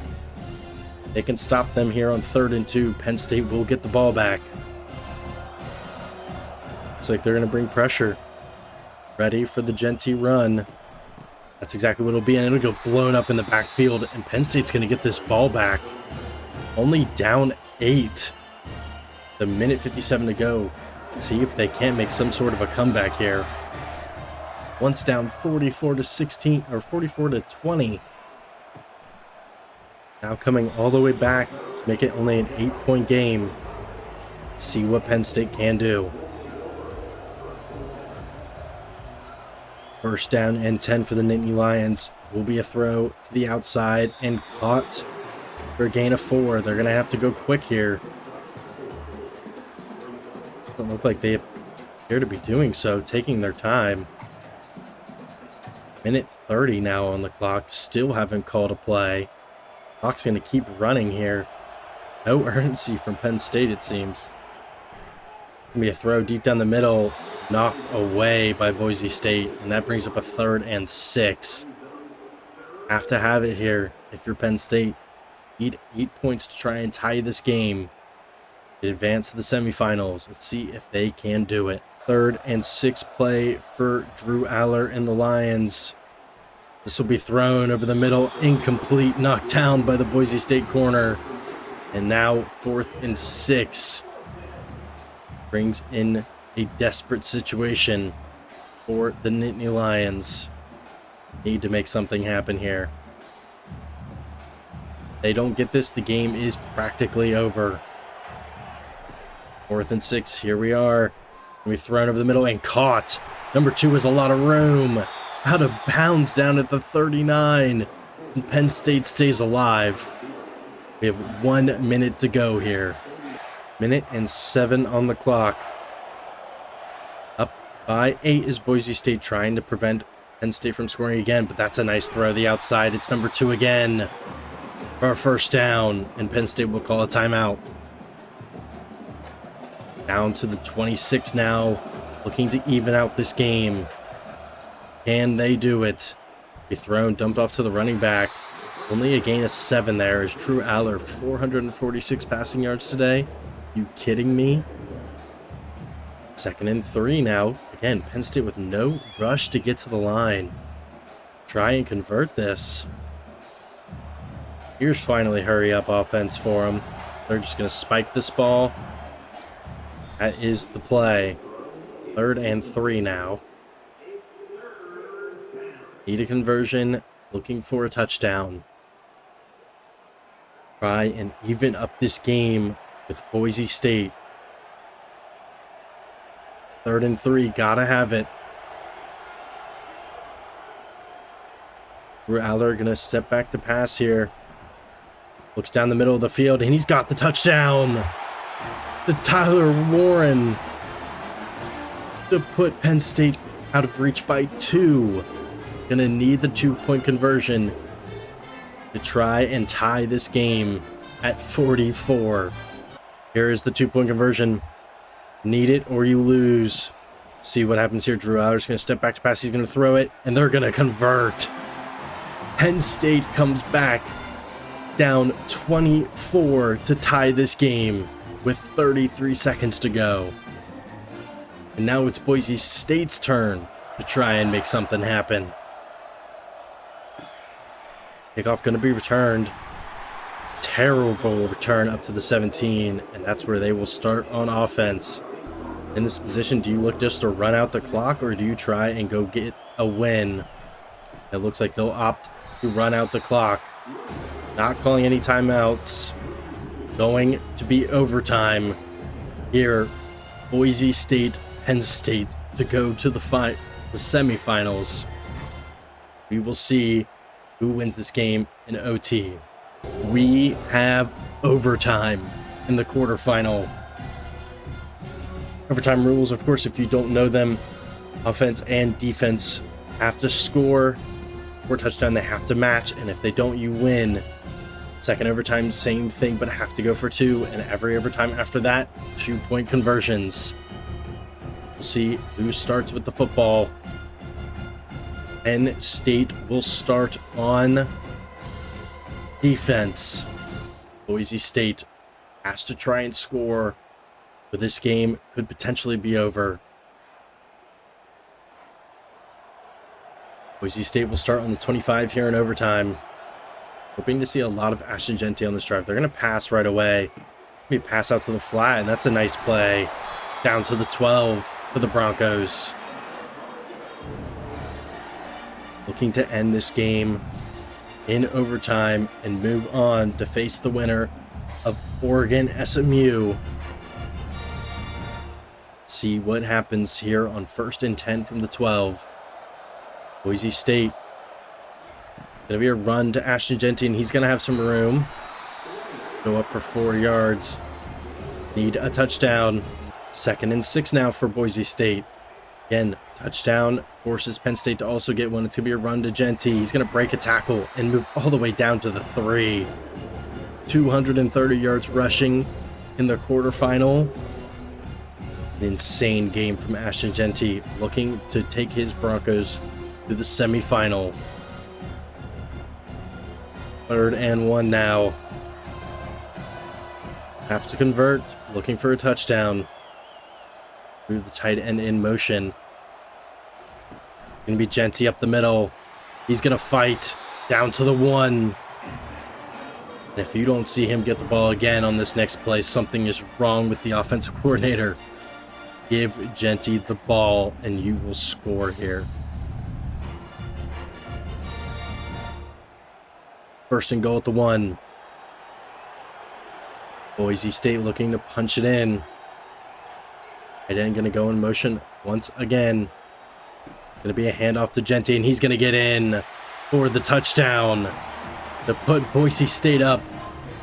They can stop them here on 3rd and 2. Penn State will get the ball back. Looks like they're going to bring pressure. Ready for the Jeanty run. That's exactly what it'll be, and it'll go blown up in the backfield, and Penn State's going to get this ball back. Only down 8. The minute 57 to go. Let's see if they can't make some sort of a comeback here. Once down 44-16 or 44-20. Now coming all the way back to make it only an 8-point game. Let's see what Penn State can do. First down and 10 for the Nittany Lions. Will be a throw to the outside and caught for a gain of 4. They're going to have to go quick here. Doesn't look like they appear to be doing so, taking their time. Minute 30 now on the clock. Still haven't called a play. Clock's going to keep running here. No urgency from Penn State, it seems. Going to be a throw deep down the middle. Knocked away by Boise State, and that brings up a 3rd and 6. Have to have it here if you're Penn State. Need 8 points to try and tie this game. Advance to the semifinals. Let's see if they can do it. 3rd and 6 play for Drew Aller and the Lions. This will be thrown over the middle. Incomplete. Knocked down by the Boise State corner. And now 4th and 6. Brings in a desperate situation for the Nittany Lions. Need to make something happen here. If they don't get this, the game is practically over. 4th and 6, here we are. We thrown over the middle and caught. Number 2 has a lot of room. Out of bounds down at the 39. And Penn State stays alive. We have 1 minute to go here. Minute and 7 on the clock. Up by 8 is Boise State, trying to prevent Penn State from scoring again, but that's a nice throw to the outside. It's number 2 again for a first down, and Penn State will call a timeout. Down to the 26 now, looking to even out this game. Can they do it? Be thrown, dumped off to the running back. Only a gain of 7 there is Drew Aller, 446 passing yards today. You kidding me? 2nd and 3 now. Again, Penn State with no rush to get to the line. Try and convert this. Here's finally hurry up offense for them. They're just going to spike this ball. That is the play. 3rd and 3 now. Need a conversion. Looking for a touchdown. Try and even up this game with Boise State. 3rd and 3. Gotta have it. Aller going to step back to pass here. Looks down the middle of the field, and he's got the touchdown. To Tyler Warren to put Penn State out of reach by 2. Gonna need the 2-point conversion to try and tie this game at 44. Here is the 2-point conversion. Need it or you lose. See what happens here. Drew Aller's going to step back to pass. He's going to throw it, and they're going to convert. Penn State comes back down 24 to tie this game with 33 seconds to go. And now it's Boise State's turn to try and make something happen. Kickoff going to be returned. Terrible return up to the 17, and that's where they will start on offense. In this position, do you look just to run out the clock, or do you try and go get a win? It looks like they'll opt to run out the clock. Not calling any timeouts. Going to be overtime here. Boise State, Penn State to go to the semifinals. We will see who wins this game in OT. We have overtime in the quarterfinal. Overtime rules, of course, if you don't know them, offense and defense have to score for a touchdown. They have to match, and if they don't, you win. Second overtime, same thing, but have to go for 2, and every overtime after that, 2-point conversions. We'll see who starts with the football. Penn State will start on defense. Boise State has to try and score, but this game could potentially be over. Boise State will start on the 25 here in overtime. Hoping to see a lot of Ashton Jeanty on this drive. They're going to pass right away. Maybe pass out to the flat, and that's a nice play. Down to the 12 for the Broncos. Looking to end this game in overtime and move on to face the winner of Oregon SMU. See what happens here on 1st and 10 from the 12. Boise State. Going to be a run to Ashton Jeanty, and he's going to have some room. Go up for 4 yards. Need a touchdown. 2nd and 6 now for Boise State. Again, touchdown forces Penn State to also get one. It's going to be a run to Jeanty. He's going to break a tackle and move all the way down to the 3. 230 yards rushing in the quarterfinal. An insane game from Ashton Jeanty, looking to take his Broncos to the semifinal. 3rd and 1 now. Have to convert, looking for a touchdown. Move the tight end in motion. Going to be Jeanty up the middle. He's going to fight down to the 1. And if you don't see him get the ball again on this next play, something is wrong with the offensive coordinator. Give Jeanty the ball and you will score here. 1st and goal at the 1. Boise State looking to punch it in. And then going to go in motion once again. Going to be a handoff to Jeanty, and he's going to get in for the touchdown to put Boise State up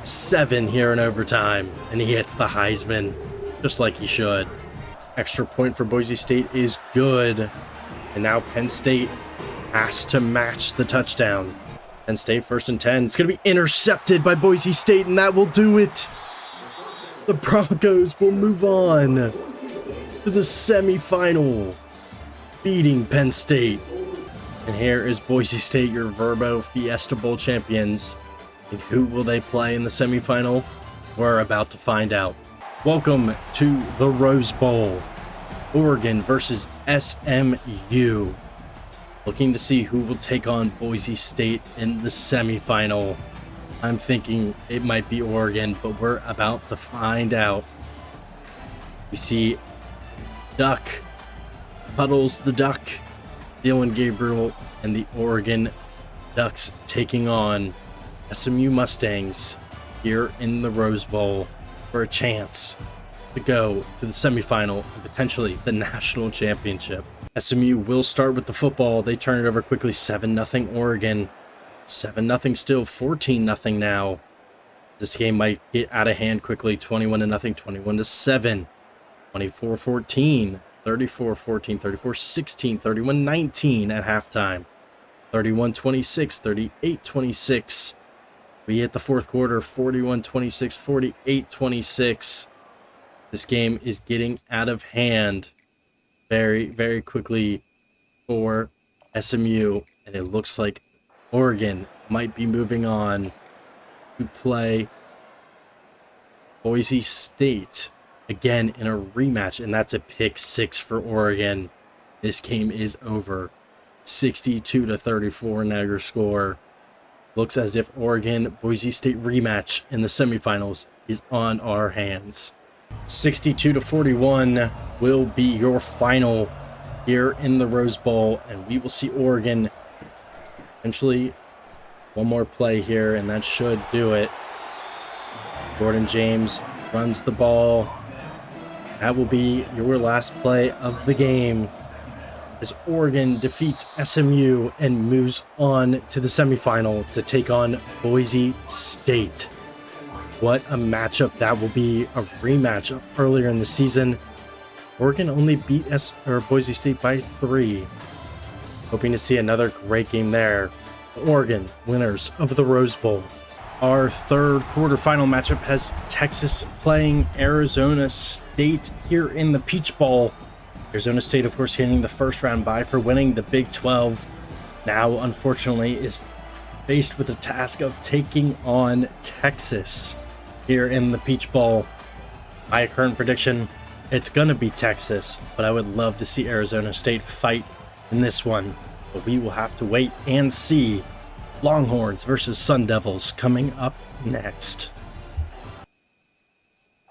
7 here in overtime. And he hits the Heisman just like he should. Extra point for Boise State is good. And now Penn State has to match the touchdown. Penn State 1st and 10. It's going to be intercepted by Boise State, and that will do it. The Broncos will move on to the semifinal, beating Penn State. And here is Boise State, your Verbo Fiesta Bowl champions. And who will they play in the semifinal? We're about to find out. Welcome to the Rose Bowl. Oregon versus SMU. Looking to see who will take on Boise State in the semifinal. I'm thinking it might be Oregon, but we're about to find out. We see Duck, Puddles the Duck, Dylan Gabriel, and the Oregon Ducks taking on SMU Mustangs here in the Rose Bowl for a chance to go to the semifinal and potentially the national championship. SMU will start with the football. They turn it over quickly. 7-0 Oregon. 7-0 still. 14-0 now. This game might get out of hand quickly. 21-0, 21-7, 24-14, 34-14, 34-16, 31-19 at halftime. 31-26, 38-26. We hit the 4th quarter. 41-26, 48-26. This game is getting out of hand. very, very quickly for SMU, and it looks like Oregon might be moving on to play Boise State again in a rematch, and that's a pick six for Oregon. This game is over. 62-34 now your score. Looks as if Oregon Boise State rematch in the semifinals is on our hands. 62-41 will be your final here in the Rose Bowl, and we will see Oregon eventually. One more play here, and that should do it. Jordan James runs the ball. That will be your last play of the game as Oregon defeats SMU and moves on to the semifinal to take on Boise State. What a matchup that will be, a rematch of earlier in the season. Oregon only beat Boise State by 3. Hoping to see another great game there. Oregon, winners of the Rose Bowl. Our third quarterfinal matchup has Texas playing Arizona State here in the Peach Bowl. Arizona State, of course, getting the first round bye for winning the Big 12. Now, unfortunately, is faced with the task of taking on Texas here in the Peach Bowl. My current prediction, it's going to be Texas, but I would love to see Arizona State fight in this one. But we will have to wait and see. Longhorns versus Sun Devils coming up next.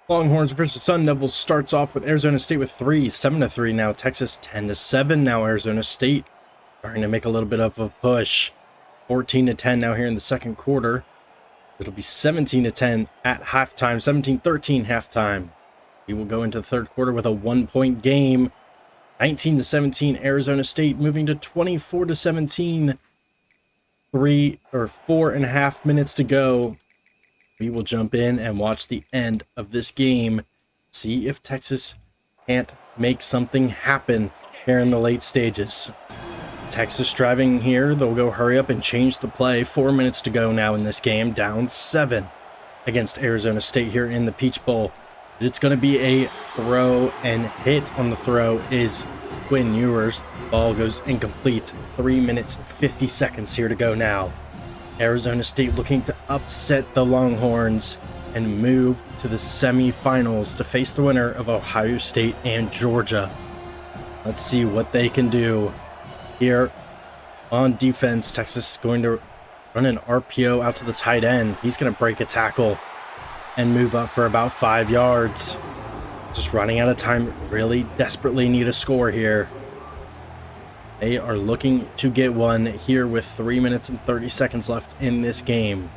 Longhorns versus Sun Devils starts off with Arizona State with 3, 7-3 now. Texas 10-7 now. Arizona State starting to make a little bit of a push. 14-10 now here in the second quarter. It'll be 17-10 at halftime. 17-13 halftime. We will go into the third quarter with a 1-point game. 19-17 Arizona State moving to 24-17. 4.5 minutes to go. We will jump in and watch the end of this game. See if Texas can't make something happen here in the late stages. Texas driving here. They'll go hurry up and change the play. 4 minutes to go now in this game. Down 7 against Arizona State here in the Peach Bowl. It's going to be a throw, and hit on the throw is Quinn Ewers. Ball goes incomplete. 3 minutes, 50 seconds here to go now. Arizona State looking to upset the Longhorns and move to the semifinals to face the winner of Ohio State and Georgia. Let's see what they can do here on defense. Texas is going to run an RPO out to the tight end. He's going to break a tackle and move up for about 5 yards. Just running out of time. Really desperately need a score here. They are looking to get one here with 3 minutes and 30 seconds left in this game.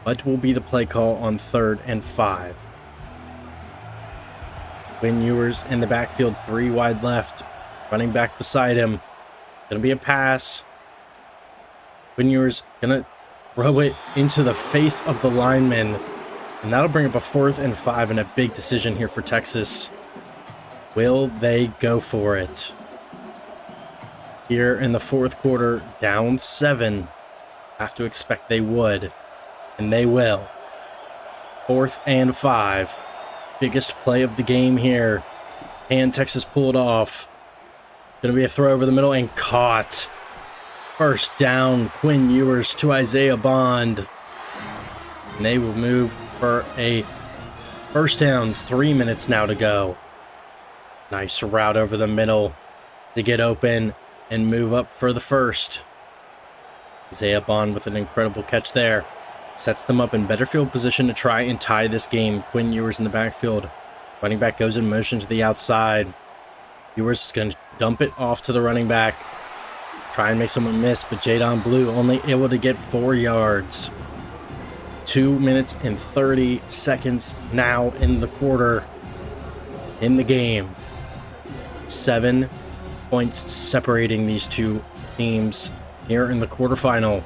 What will be the play call on 3rd and 5? Quinn Ewers in the backfield, 3 wide left. Running back beside him. Gonna be a pass. Quinn Ewers gonna throw it into the face of the lineman. And that'll bring up a 4th and 5 and a big decision here for Texas. Will they go for it? Here in the fourth quarter, down 7. Have to expect they would. And they will. 4th and 5. Biggest play of the game here. And Texas pulled off. Gonna be a throw over the middle and caught. First down, Quinn Ewers to Isaiah Bond. And they will move for a first down. 3 minutes now to go. Nice route over the middle to get open and move up for the first. Isaiah Bond with an incredible catch there. Sets them up in better field position to try and tie this game. Quinn Ewers in the backfield. Running back goes in motion to the outside. Ewers is going to dump it off to the running back. Try and make someone miss, but Jadon Blue only able to get 4 yards. 2 minutes and 30 seconds now in the quarter. In the game. 7 points separating these two teams here in the quarterfinal.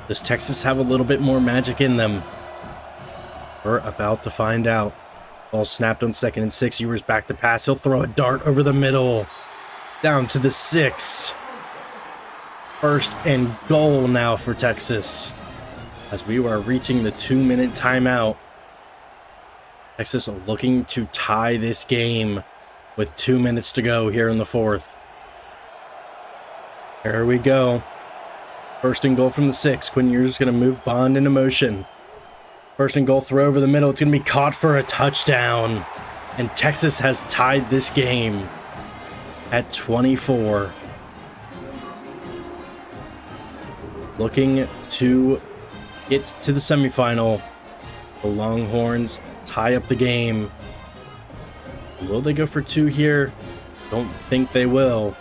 Does Texas have a little bit more magic in them? We're about to find out. Ball snapped on 2nd and 6. Ewers back to pass. He'll throw a dart over the middle. Down to the 6. 1st and goal now for Texas. As we are reaching the 2-minute timeout. Texas looking to tie this game. with 2 minutes to go here in the fourth. There we go. First and goal from the 6. Quinn Ewers going to move Bond into motion. First and goal, throw over the middle. It's going to be caught for a touchdown. And Texas has tied this game at 24. Looking to get to the semifinal. The Longhorns tie up the game. Will they go for 2 here? Don't think they will.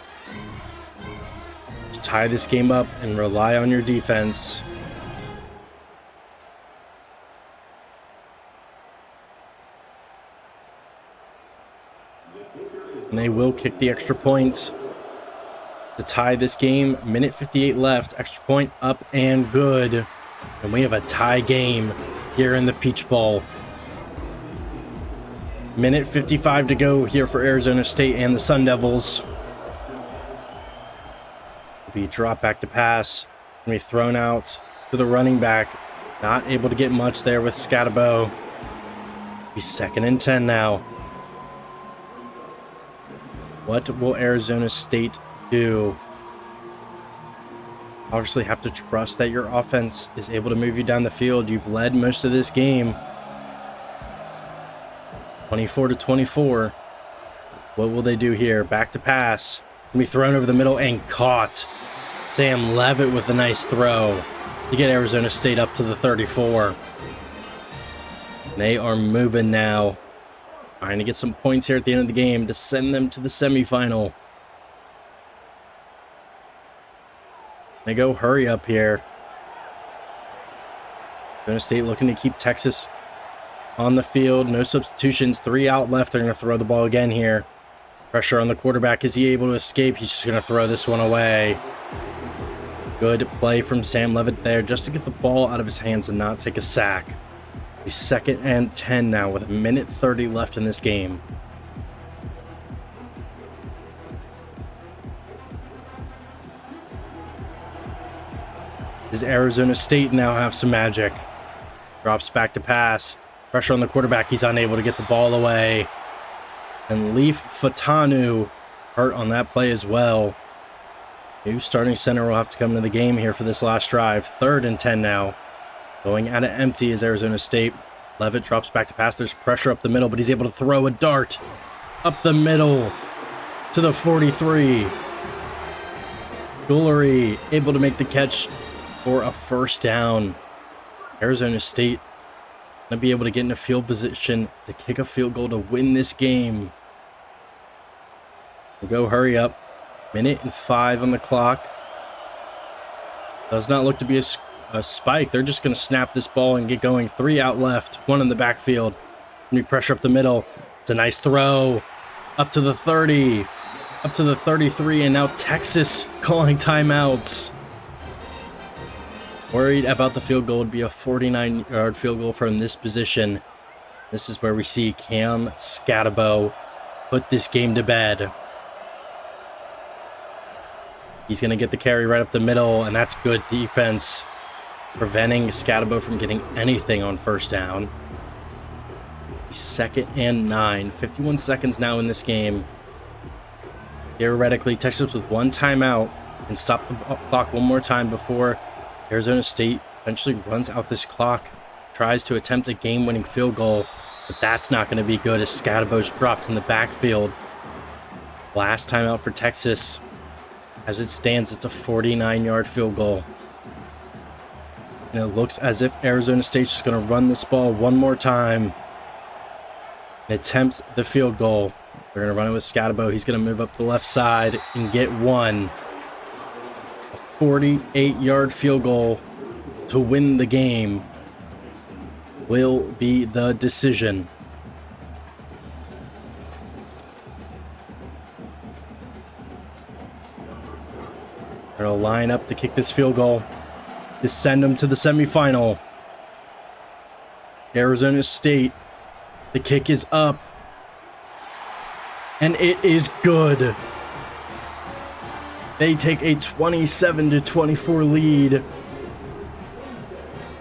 Just tie this game up and rely on your defense. And they will kick the extra point to tie this game. Minute 58 left. Extra point up and good. And we have a tie game here in the Peach Bowl. Minute 55 to go here for Arizona State and the Sun Devils. Will be drop back to pass. Going to be thrown out to the running back. Not able to get much there with Scatabo. Be 2nd and 10 now. What will Arizona State do? Obviously have to trust that your offense is able to move you down the field. You've led most of this game. 24-24. What will they do here? Back to pass. It's going to be thrown over the middle and caught. Sam Levitt with a nice throw to get Arizona State up to the 34. They are moving now. Trying to get some points here at the end of the game to send them to the semifinal. They go hurry up here. Arizona State looking to keep Texas on the field. No substitutions. 3 out left. They're going to throw the ball again here. Pressure on the quarterback. Is he able to escape? He's just going to throw this one away. Good play from Sam Levitt there just to get the ball out of his hands and not take a sack. He's 2nd and 10 now with a minute 30 left in this game. Does Arizona State now have some magic? Drops back to pass. Pressure on the quarterback. He's unable to get the ball away. And Leaf Fatanu hurt on that play as well. New starting center will have to come into the game here for this last drive. 3rd and 10 now. Going out of empty is Arizona State. Levitt drops back to pass. There's pressure up the middle, but he's able to throw a dart up the middle to the 43. Guillory able to make the catch for a first down. Arizona State going to be able to get in a field position to kick a field goal to win this game. We'll go hurry up. Minute and 5 on the clock. Does not look to be a spike. They're just going to snap this ball and get going. 3 out left. 1 in the backfield. New pressure up the middle. It's a nice throw. Up to the 30. Up to the 33. And now Texas calling timeouts. Worried about the field goal. Would be a 49-yard field goal from this position. This is where we see Cam Scatabo put this game to bed. He's going to get the carry right up the middle, and that's good defense, preventing Scatabo from getting anything on first down. 2nd and 9. 51 seconds now in this game. Theoretically, Texas with 1 timeout and stop the clock one more time before Arizona State eventually runs out this clock, tries to attempt a game-winning field goal, but that's not going to be good as Scatabo's dropped in the backfield. Last timeout for Texas. As it stands, it's a 49-yard field goal. And it looks as if Arizona State's just going to run this ball one more time and attempt the field goal. They're going to run it with Scatabo. He's going to move up the left side and get one. A 48-yard field goal to win the game will be the decision. They're going to line up to kick this field goal to send them to the semifinal. Arizona State, the kick is up. And it is good. They take a 27-24 lead.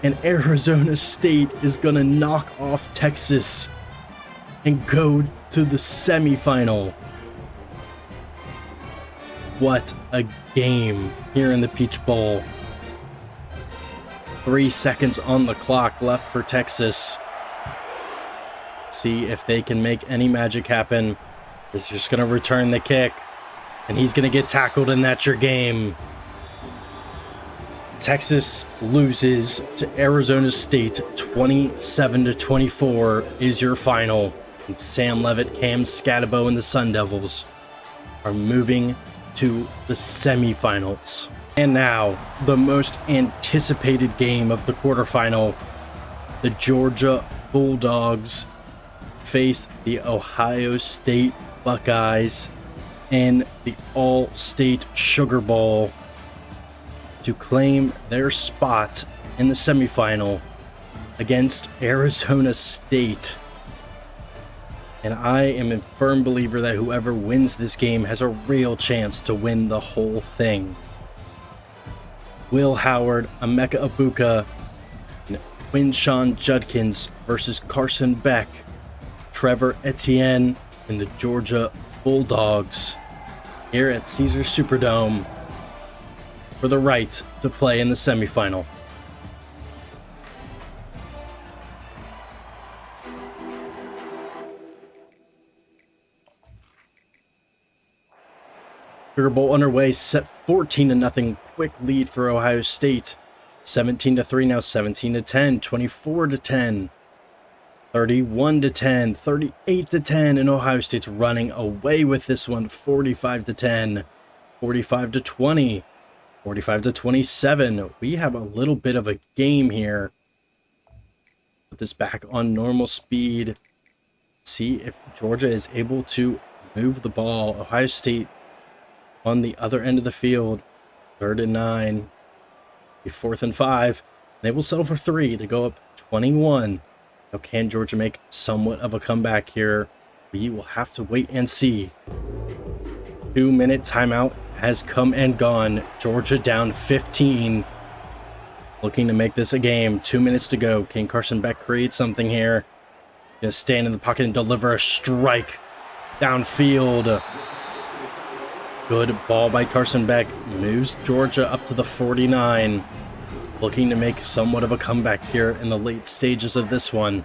And Arizona State is going to knock off Texas and go to the semifinal. What a game here in the Peach Bowl. 3 seconds on the clock left for Texas. See if they can make any magic happen. He's just going to return the kick, and he's going to get tackled, and that's your game. Texas loses to Arizona State 27-24 is your final. And Sam Leavitt, Cam Scatabo, and the Sun Devils are moving to the semifinals. And now, the most anticipated game of the quarterfinal. The Georgia Bulldogs face the Ohio State Buckeyes in the All-State Sugar Bowl to claim their spot in the semifinal against Arizona State. And I am a firm believer that whoever wins this game has a real chance to win the whole thing. Will Howard, Emeka Egbuka, and Quinshawn Judkins versus Carson Beck, Trevor Etienne, and the Georgia Bulldogs here at Caesars Superdome for the right to play in the semifinal. Sugar Bowl underway, set 14-0, quick lead for Ohio State. 17-3 now, 17-10, 24-10, 31-10, 38-10, and Ohio State's running away with this one, 45-10, 45-20, 45-27. We have a little bit of a game here. Put this back on normal speed. See if Georgia is able to move the ball. Ohio State on the other end of the field, 3rd and 9, 4th and 5. They will settle for 3 to go up 21. Now, can Georgia make somewhat of a comeback here? We will have to wait and see. 2-minute timeout has come and gone. Georgia down 15. Looking to make this a game. 2 minutes to go. Can Carson Beck create something here? Gonna stand in the pocket and deliver a strike downfield. Good ball by Carson Beck. Moves Georgia up to the 49. Looking to make somewhat of a comeback here in the late stages of this one.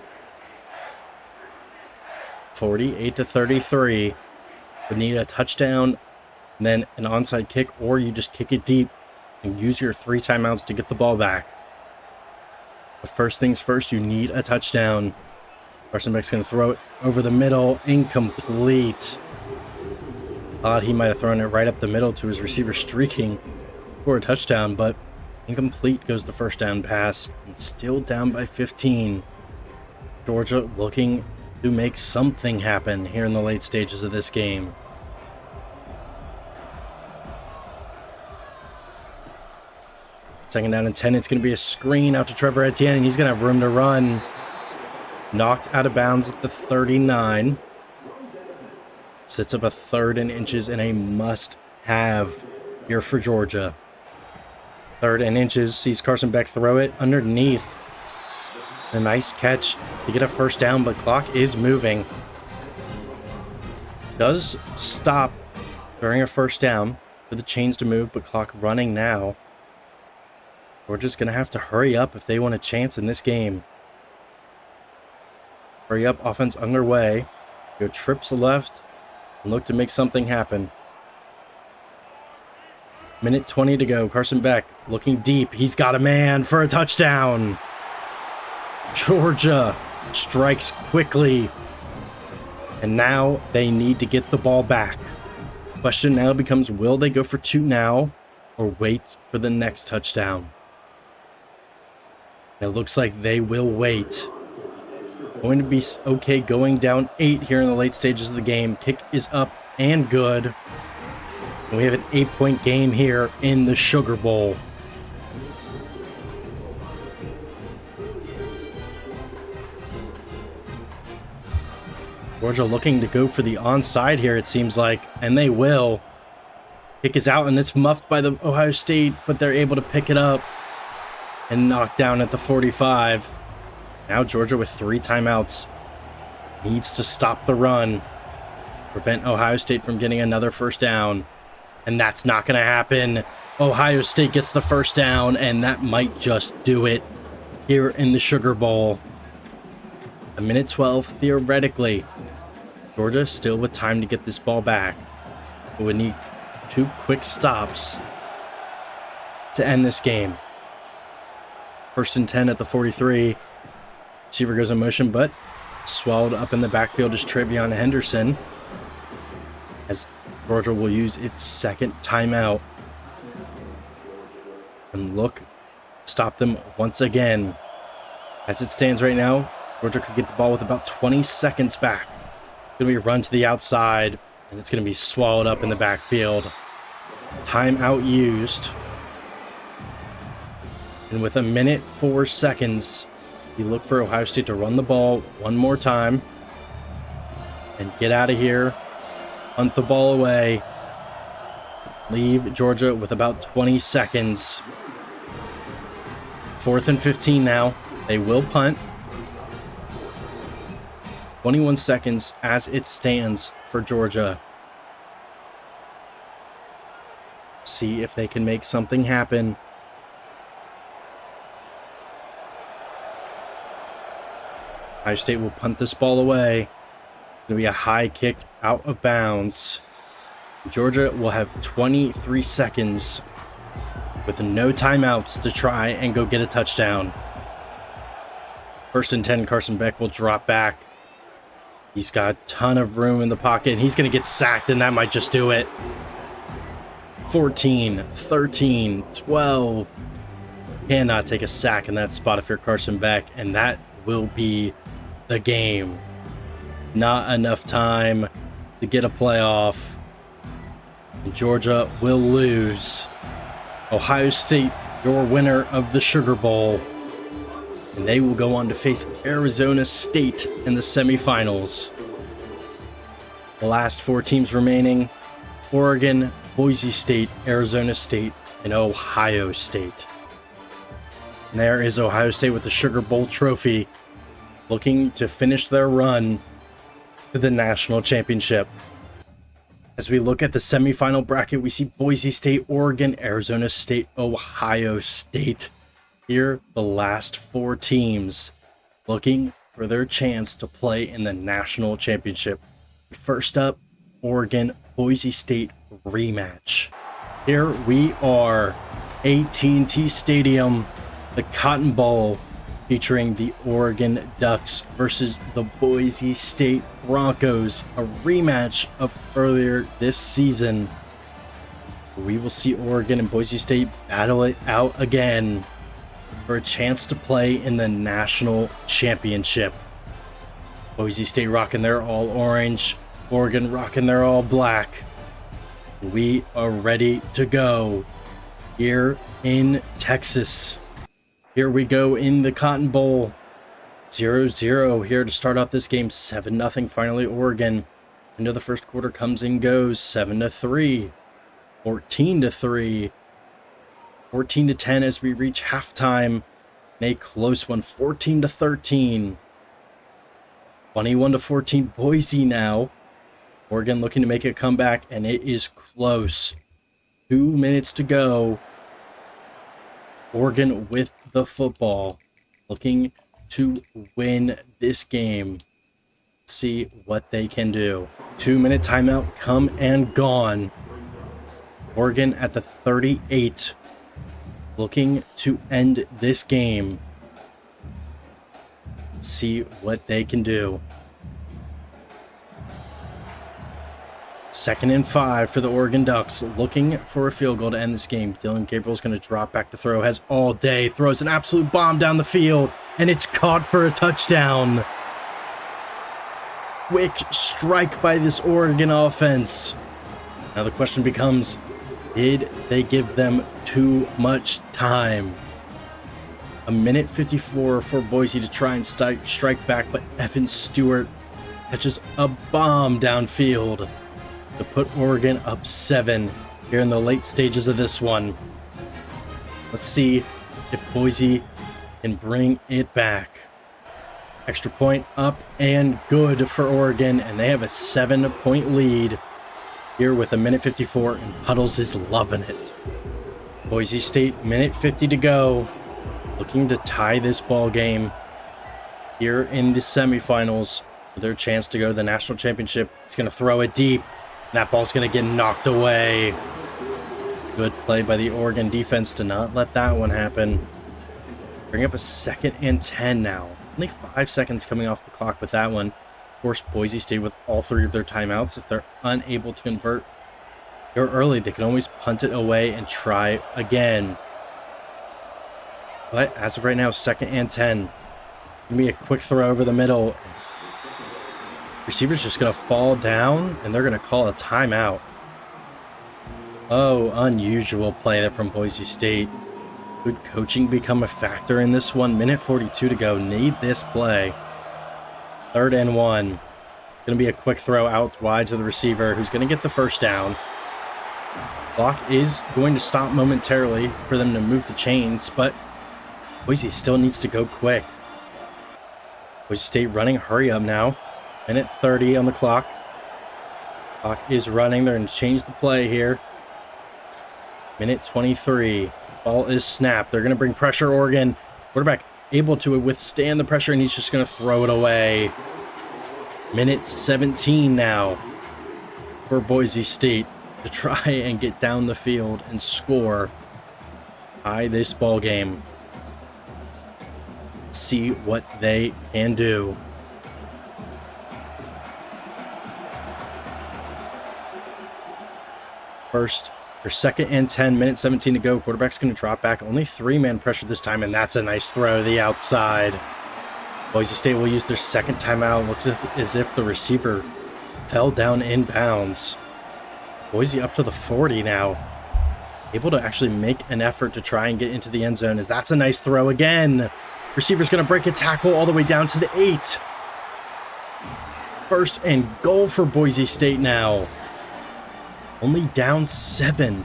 48-33. We need a touchdown, and then an onside kick, or you just kick it deep and use your 3 timeouts to get the ball back. But first things first, you need a touchdown. Carson Beck's going to throw it over the middle. Incomplete. Thought he might have thrown it right up the middle to his receiver, streaking for a touchdown, but incomplete goes the first down pass. And still down by 15. Georgia looking to make something happen here in the late stages of this game. Second down and 10. It's going to be a screen out to Trevor Etienne, and he's going to have room to run. Knocked out of bounds at the 39. Sets up a 3rd and inches and a must-have here for Georgia. 3rd and inches. Sees Carson Beck throw it underneath. A nice catch to get a first down, but clock is moving. Does stop during a first down for the chains to move, but clock running now. We're just going to have to hurry up if they want a chance in this game. Hurry up, offense underway. Go trips left and look to make something happen. Minute 20 to go. Carson Beck looking deep. He's got a man for a touchdown. Georgia strikes quickly. And now they need to get the ball back. Question now becomes, will they go for 2 now or wait for the next touchdown? It looks like they will wait. Going to be okay going down 8 here in the late stages of the game. Kick is up and good. And we have an 8-point game here in the Sugar Bowl. Georgia looking to go for the onside here, it seems like, and they will. Kick is out, and it's muffed by the Ohio State, but they're able to pick it up and knock down at the 45. Now Georgia with 3 timeouts needs to stop the run. prevent Ohio State from getting another first down. And that's not going to happen. Ohio State gets the first down, and that might just do it here in the Sugar Bowl. A minute 12, theoretically. Georgia still with time to get this ball back. We would need 2 quick stops to end this game. 1st and 10 at the 43. Receiver goes in motion, but swallowed up in the backfield is Travion Henderson, as Georgia will use its 2nd timeout. And look, stop them once again. As it stands right now, Georgia could get the ball with about 20 seconds back. It's going to be a run to the outside, and it's going to be swallowed up in the backfield. Timeout used. And with a minute 4 seconds, you look for Ohio State to run the ball one more time and get out of here. Punt the ball away. Leave Georgia with about 20 seconds. 4th and 15 now. They will punt. 21 seconds as it stands for Georgia. See if they can make something happen. Ohio State will punt this ball away. It'll be a high kick out of bounds. Georgia will have 23 seconds with no timeouts to try and go get a touchdown. 1st and 10, Carson Beck will drop back. He's got a ton of room in the pocket, and he's going to get sacked, and that might just do it. 14, 13, 12. Cannot take a sack in that spot if you're Carson Beck, and that will be the game. Not enough time to get a playoff. And Georgia will lose. Ohio State, your winner of the Sugar Bowl. And they will go on to face Arizona State in the semifinals. The last 4 teams remaining: Oregon, Boise State, Arizona State, and Ohio State. And there is Ohio State with the Sugar Bowl trophy, looking to finish their run to the national championship. As we look at the semifinal bracket, we see Boise State, Oregon, Arizona State, Ohio State. Here, the last 4 teams looking for their chance to play in the national championship. First up, Oregon, Boise State rematch. Here we are, AT&T Stadium, the Cotton Bowl, featuring the Oregon Ducks versus the Boise State Broncos, a rematch of earlier this season. We will see Oregon and Boise State battle it out again for a chance to play in the national championship. Boise State rocking their all orange, Oregon rocking their all black. We are ready to go here in Texas. Here we go in the Cotton Bowl. 0-0 here to start out this game. 7-0 finally Oregon. Into the first quarter comes and goes. 7-3. 14-3. 14-10 as we reach halftime. And a close one. 14-13. 21-14 Boise now. Oregon looking to make a comeback, and it is close. 2 minutes to go. Oregon with the football, looking to win this game. See what they can do. 2-minute timeout come and gone. Oregon at the 38, looking to end this game. See what they can do. 2nd and 5 for the Oregon Ducks, looking for a field goal to end this game. Dylan Gabriel's going to drop back to throw, has all day, throws an absolute bomb down the field, and it's caught for a touchdown. Quick strike by this Oregon offense. Now the question becomes, did they give them too much time? A minute 54 for Boise to try and strike back, but Evan Stewart catches a bomb downfield to put Oregon up 7 here in the late stages of this one. Let's see if Boise can bring it back. Extra point up and good for Oregon, and they have a 7-point lead here with a minute 54, and Puddles is loving it. Boise State, minute 50 to go, looking to tie this ball game here in the semifinals for their chance to go to the national championship. He's going to throw it deep. That ball's going to get knocked away. Good play by the Oregon defense to not let that one happen. Bring up a 2nd and 10 now. Only 5 seconds coming off the clock with that one. Of course, Boise State with all 3 of their timeouts. If they're unable to convert here early, they can always punt it away and try again. But as of right now, 2nd and 10. Gonna be a quick throw over the middle. Receiver's just gonna fall down, and they're gonna call a timeout. Oh, unusual play there from Boise State. Could coaching become a factor in this one? Minute 42 to go. Need this play. 3rd and 1. Gonna be a quick throw out wide to the receiver, who's gonna get the first down. Clock is going to stop momentarily for them to move the chains, but Boise still needs to go quick. Boise State running hurry up now. Minute 30 on the clock. Clock is running. They're going to change the play here. Minute 23. Ball is snapped. They're going to bring pressure, Oregon. Quarterback able to withstand the pressure, and he's just going to throw it away. Minute 17 now for Boise State to try and get down the field and score. Tie this ball game. See what they can do. First or 2nd and 10, minute 17 to go. Quarterback's going to drop back. Only 3-man pressure this time, and that's a nice throw to the outside. Boise State will use their 2nd timeout. Looks as if the receiver fell down in bounds. Boise up to the 40 now. Able to actually make an effort to try and get into the end zone, as that's a nice throw again. Receiver's going to break a tackle all the way down to the 8. 1st and goal for Boise State now. Only down 7.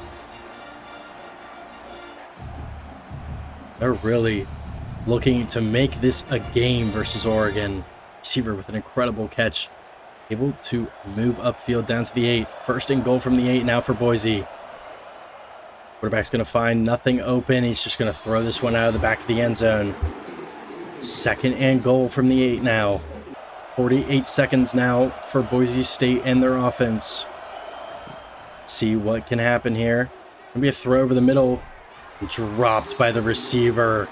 They're really looking to make this a game versus Oregon. Receiver with an incredible catch. Able to move upfield down to the 8. 1st and goal from the 8 now for Boise. Quarterback's going to find nothing open. He's just going to throw this one out of the back of the end zone. 2nd and goal from the 8 now. 48 seconds now for Boise State and their offense. See what can happen here. Gonna be a throw over the middle. Dropped by the receiver.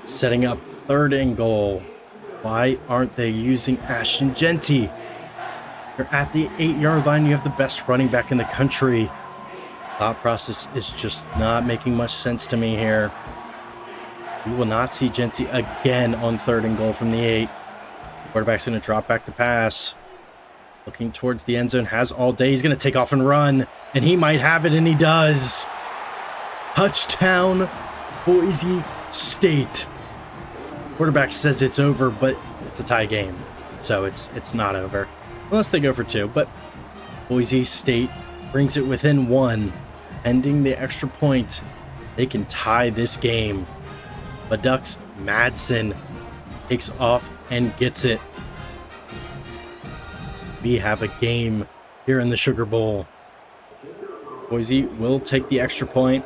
Setting up 3rd and goal. Why aren't they using Ashton Genty? You're at the 8-yard line. You have the best running back in the country. Thought process is just not making much sense to me here. We will not see Genty again on 3rd and goal from the 8. Quarterback's going to drop back to pass. Looking towards the end zone, has all day. He's going to take off and run, and he might have it, and he does. Touchdown, Boise State. Quarterback says it's over, but it's a tie game, so it's not over. Unless they go for 2, but Boise State brings it within 1, ending the extra point. They can tie this game. But Ducks Madsen takes off and gets it. We have a game here in the Sugar Bowl. Boise will take the extra point.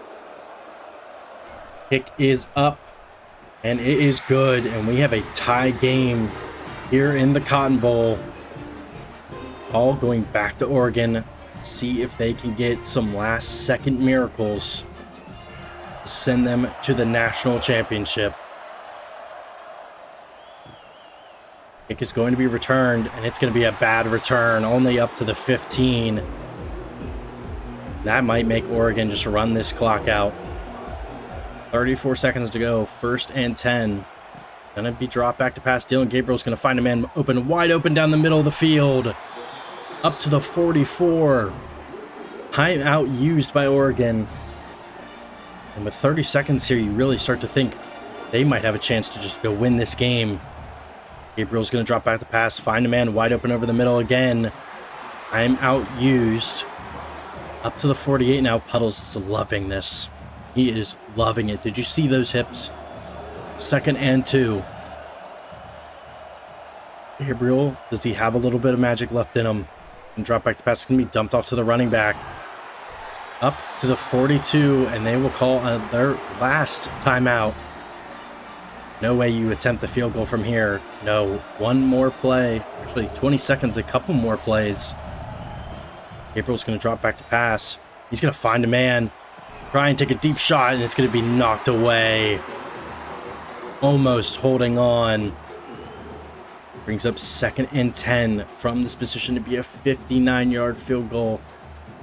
Kick is up, and it is good, and we have a tie game here in the Cotton Bowl. All going back to Oregon. See if they can get some last-second miracles to send them to the national championship. Kick is going to be returned, and it's going to be a bad return, only up to the 15. That might make Oregon just run this clock out. 34 seconds to go, 1st and 10. Gonna be dropped back to pass. Dylan Gabriel's gonna find a man open, wide open down the middle of the field. Up to the 44. Timeout used by Oregon. And with 30 seconds here, you really start to think they might have a chance to just go win this game. Gabriel's going to drop back the pass, find a man wide open over the middle again. Timeout used. Up to the 48 now. Puddles is loving this. He is loving it. Did you see those hips? 2nd and 2. Gabriel, does he have a little bit of magic left in him? And drop back to pass. It's going to be dumped off to the running back. Up to the 42, and they will call their last timeout. No way you attempt the field goal from here. No, one more play. Actually, 20 seconds, a couple more plays. Gabriel's going to drop back to pass. He's going to find a man. Try and take a deep shot, and it's going to be knocked away. Almost holding on. Brings up 2nd and 10 from this position to be a 59-yard field goal.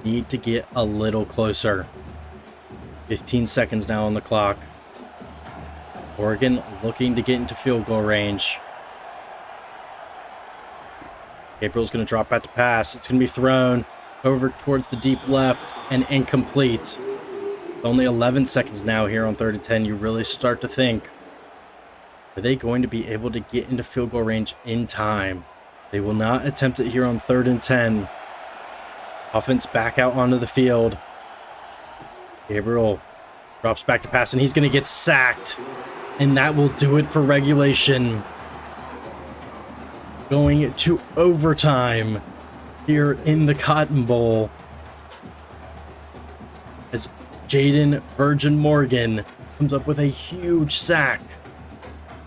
Need to get a little closer. 15 seconds now on the clock. Oregon looking to get into field goal range. Gabriel's going to drop back to pass. It's going to be thrown over towards the deep left and incomplete. Only 11 seconds now here on 3rd and 10. You really start to think, are they going to be able to get into field goal range in time? They will not attempt it here on 3rd and 10. Offense back out onto the field. Gabriel drops back to pass, and he's going to get sacked. And that will do it for regulation. Going to overtime here in the Cotton Bowl. As Jaden Virgin Morgan comes up with a huge sack.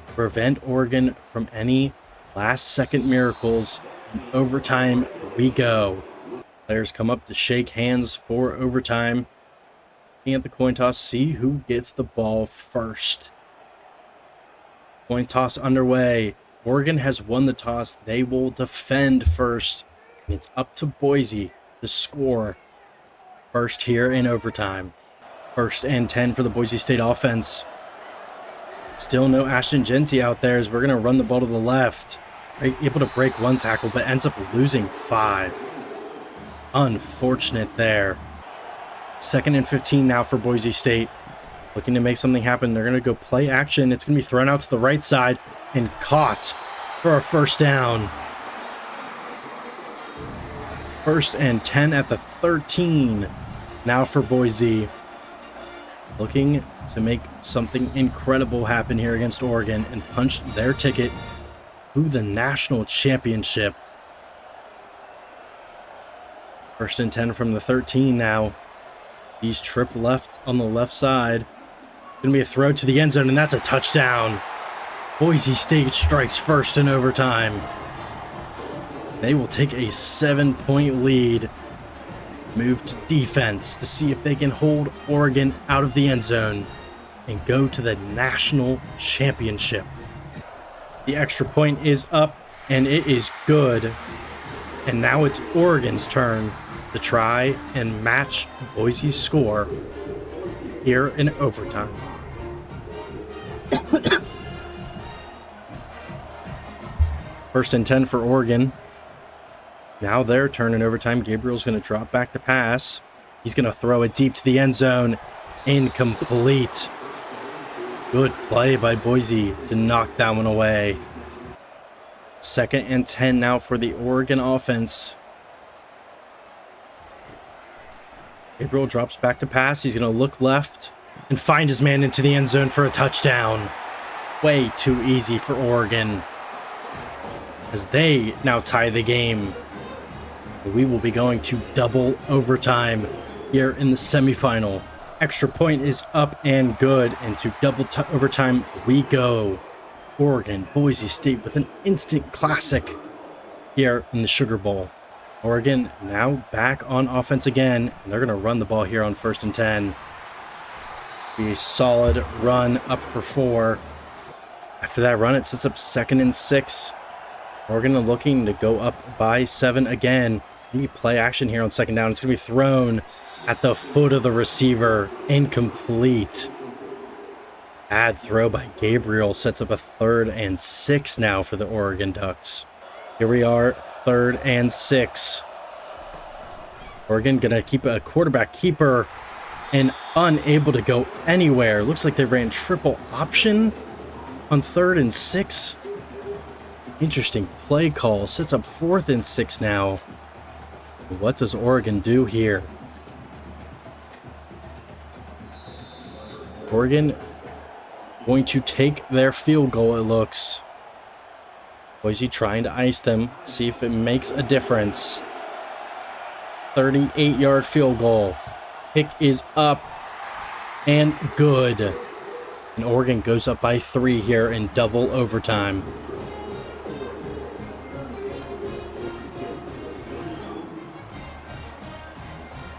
Prevent Oregon from any last-second miracles. In overtime we go. Players come up to shake hands for overtime. Looking at the coin toss, see who gets the ball first. Coin toss underway. Oregon has won the toss. They will defend first. And it's up to Boise to score first here in overtime. 1st and 10 for the Boise State offense. Still no Ashton Genty out there as we're going to run the ball to the left. Able to break 1 tackle, but ends up losing 5. Unfortunate there. 2nd and 15 now for Boise State. Looking to make something happen. They're going to go play action. It's going to be thrown out to the right side and caught for a 1st down. 1st and 10 at the 13. Now for Boise. Looking to make something incredible happen here against Oregon and punch their ticket to the national championship. 1st and 10 from the 13 now. He's tripped left on the left side. Going to be a throw to the end zone, and that's a touchdown. Boise State strikes first in overtime. They will take a 7-point lead. Move to defense to see if they can hold Oregon out of the end zone and go to the national championship. The extra point is up, and it is good. And now it's Oregon's turn to try and match Boise's score here in overtime. 1st and 10 for Oregon. Now their turn in overtime. Gabriel's going to drop back to pass. He's going to throw it deep to the end zone. Incomplete. Good play by Boise to knock that one away. 2nd and 10 now for the Oregon offense. Gabriel drops back to pass. He's going to look left and find his man into the end zone for a touchdown. Way too easy for Oregon, as they now tie the game. We will be going to double overtime here in the semifinal. Extra point is up and good, and to double overtime we go. Oregon, Boise State with an instant classic here in the Sugar Bowl. Oregon now back on offense again, and they're going to run the ball here on 1st and 10. Be a solid run up for 4. After that run, it sets up 2nd and 6. Oregon looking to go up by 7 again. It's going to be play action here on 2nd down. It's going to be thrown at the foot of the receiver. Incomplete. Bad throw by Gabriel sets up a 3rd and 6 now for the Oregon Ducks. Here we are, 3rd and 6. Oregon going to keep a quarterback keeper and unable to go anywhere. Looks like they ran triple option on 3rd and 6. Interesting play call. Sets up 4th and 6 now. What does Oregon do here? Oregon going to take their field goal, it looks. Boise trying to ice them, see if it makes a difference. 38-yard field goal. Kick is up and good. And Oregon goes up by 3 here in double overtime.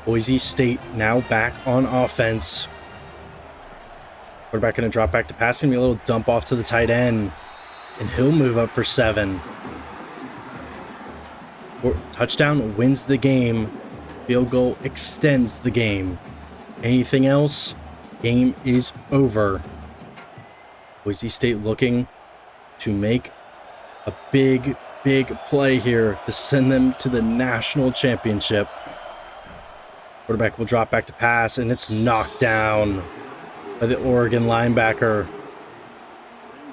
Boise State now back on offense. Quarterback going to drop back to passing. A little dump off to the tight end. And he'll move up for 7. Touchdown wins the game. Field goal extends the game. Anything else? Game is over. Boise State looking to make a big play here to send them to the national championship. Quarterback will drop back to pass, and it's knocked down by the Oregon linebacker.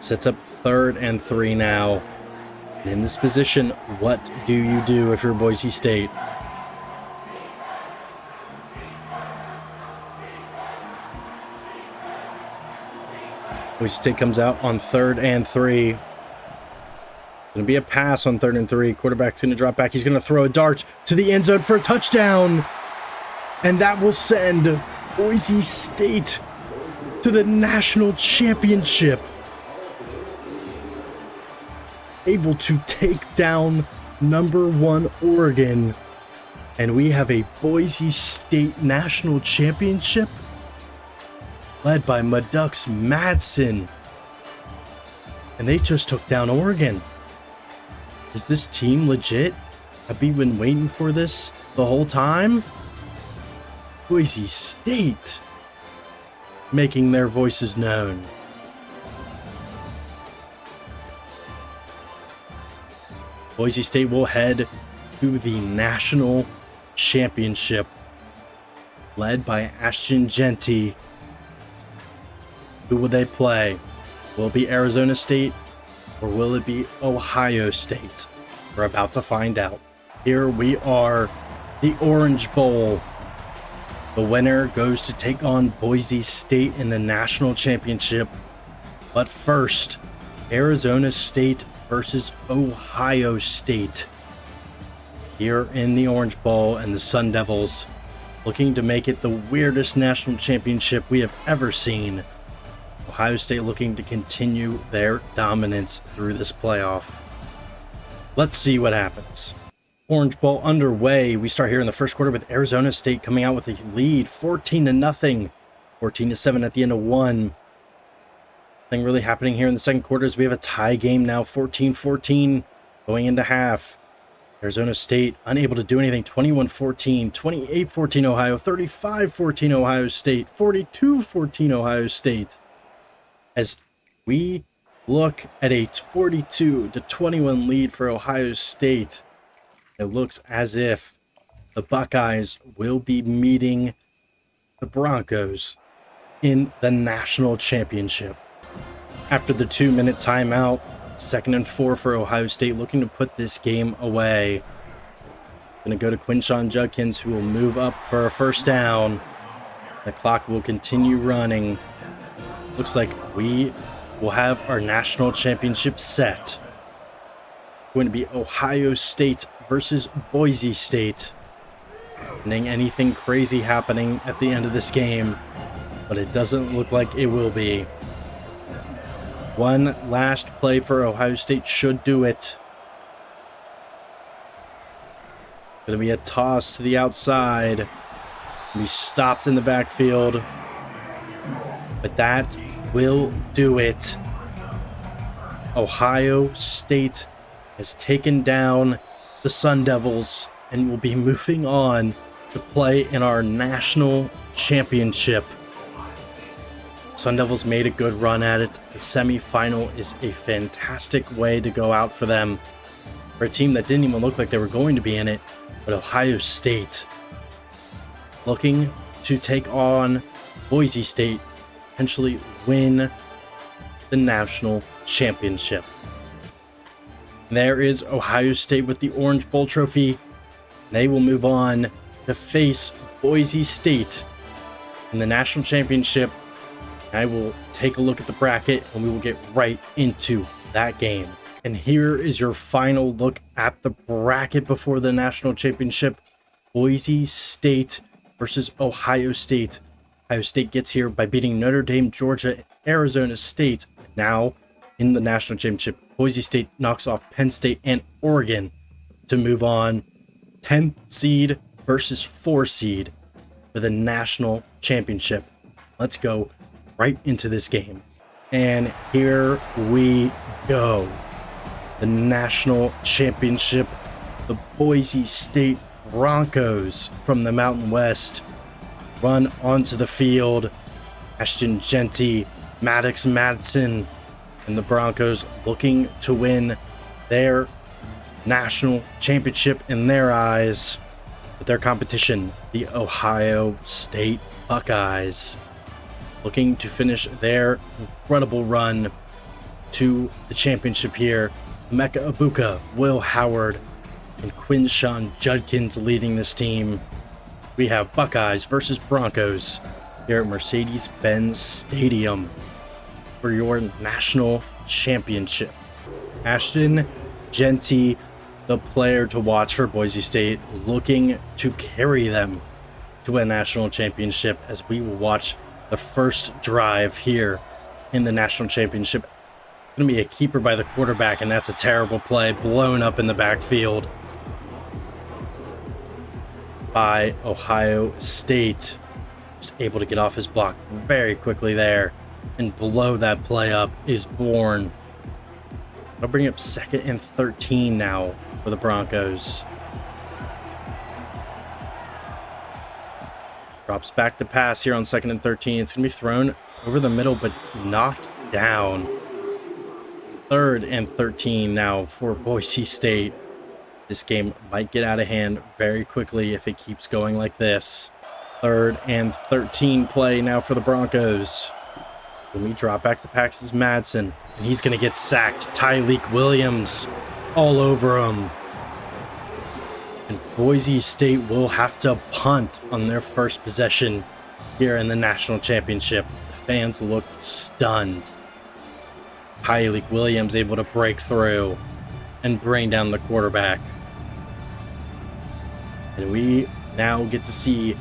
Sets up 3rd and 3 now. And in this position, what do you do if you're Boise State? Boise State comes out on 3rd and 3. Going to be a pass on 3rd and 3. Quarterback's going to drop back. He's going to throw a dart to the end zone for a touchdown. And that will send Boise State to the national championship. Able to take down number 1 Oregon. And we have a Boise State national championship led by Madux Madsen. And they just took down Oregon. Is this team legit? Have we been waiting for this the whole time? Boise State making their voices known. Boise State will head to the national championship led by Ashton Genty. Who will they play? Will it be Arizona State or will it be Ohio State? We're about to find out. Here we are, the Orange Bowl. The winner goes to take on Boise State in the national championship. But first, Arizona State versus Ohio State. Here in the Orange Bowl, and the Sun Devils looking to make it the weirdest national championship we have ever seen. Ohio State looking to continue their dominance through this playoff. Let's see what happens. Orange Bowl underway. We start here in the first quarter with Arizona State coming out with a lead, 14-0, 14-7 at the end of 1. Nothing really happening here in the second quarter as we have a tie game now, 14-14 going into half. Arizona State unable to do anything, 21-14, 28-14 Ohio, 35-14 Ohio State, 42-14 Ohio State. As we look at a 42-21 lead for Ohio State, it looks as if the Buckeyes will be meeting the Broncos in the national championship. After the 2-minute timeout, 2nd and 4 for Ohio State, looking to put this game away. Going to go to Quinshawn Judkins, who will move up for a first down. The clock will continue running. Looks like we will have our national championship set. Going to be Ohio State versus Boise State. Ending anything crazy happening at the end of this game, but it doesn't look like it will be. One last play for Ohio State should do it. Going to be a toss to the outside. Be stopped in the backfield, but that will do it. Ohio State has taken down the Sun Devils and will be moving on to play in our national championship. Sun Devils made a good run at it. The semifinal is a fantastic way to go out for them. For a team that didn't even look like they were going to be in it, but Ohio State looking to take on Boise State, potentially win the national championship. There is Ohio State with the Orange Bowl trophy. They will move on to face Boise State in the national championship. I will take a look at the bracket and we will get right into that game. And here is your final look at the bracket before the national championship. Boise State versus Ohio State. Ohio State gets here by beating Notre Dame, Georgia, Arizona State. Now in the national championship, Boise State knocks off Penn State and Oregon to move on. 10th seed versus 4 seed for the national championship. Let's go right into this game. And here we go. The national championship, the Boise State Broncos from the Mountain West run onto the field. Ashton Jeanty, Maddox Madsen, and the Broncos looking to win their national championship in their eyes. But their competition, the Ohio State Buckeyes, looking to finish their incredible run to the championship here. Emeka Egbuka, Will Howard, and Quinshawn Judkins leading this team. We have Buckeyes versus Broncos here at Mercedes-Benz Stadium for your national championship. Ashton Jeanty, the player to watch for Boise State, looking to carry them to a national championship, as we will watch the first drive here in the national championship. Going to be a keeper by the quarterback, and that's a terrible play, blown up in the backfield by Ohio State. Just able to get off his block very quickly there and blow that play up is Bourne. I'll bring up 2nd and 13 now for the Broncos. Drops back to pass here on 2nd and 13. It's going to be thrown over the middle, but knocked down. 3rd and 13 now for Boise State. This game might get out of hand very quickly if it keeps going like this. 3rd and 13 play now for the Broncos. When we drop back to pass is Madsen, and he's going to get sacked. Tyleik Williams all over him. And Boise State will have to punt on their first possession here in the national championship. The fans looked stunned. Tyleik Williams able to break through and bring down the quarterback. And we now get to see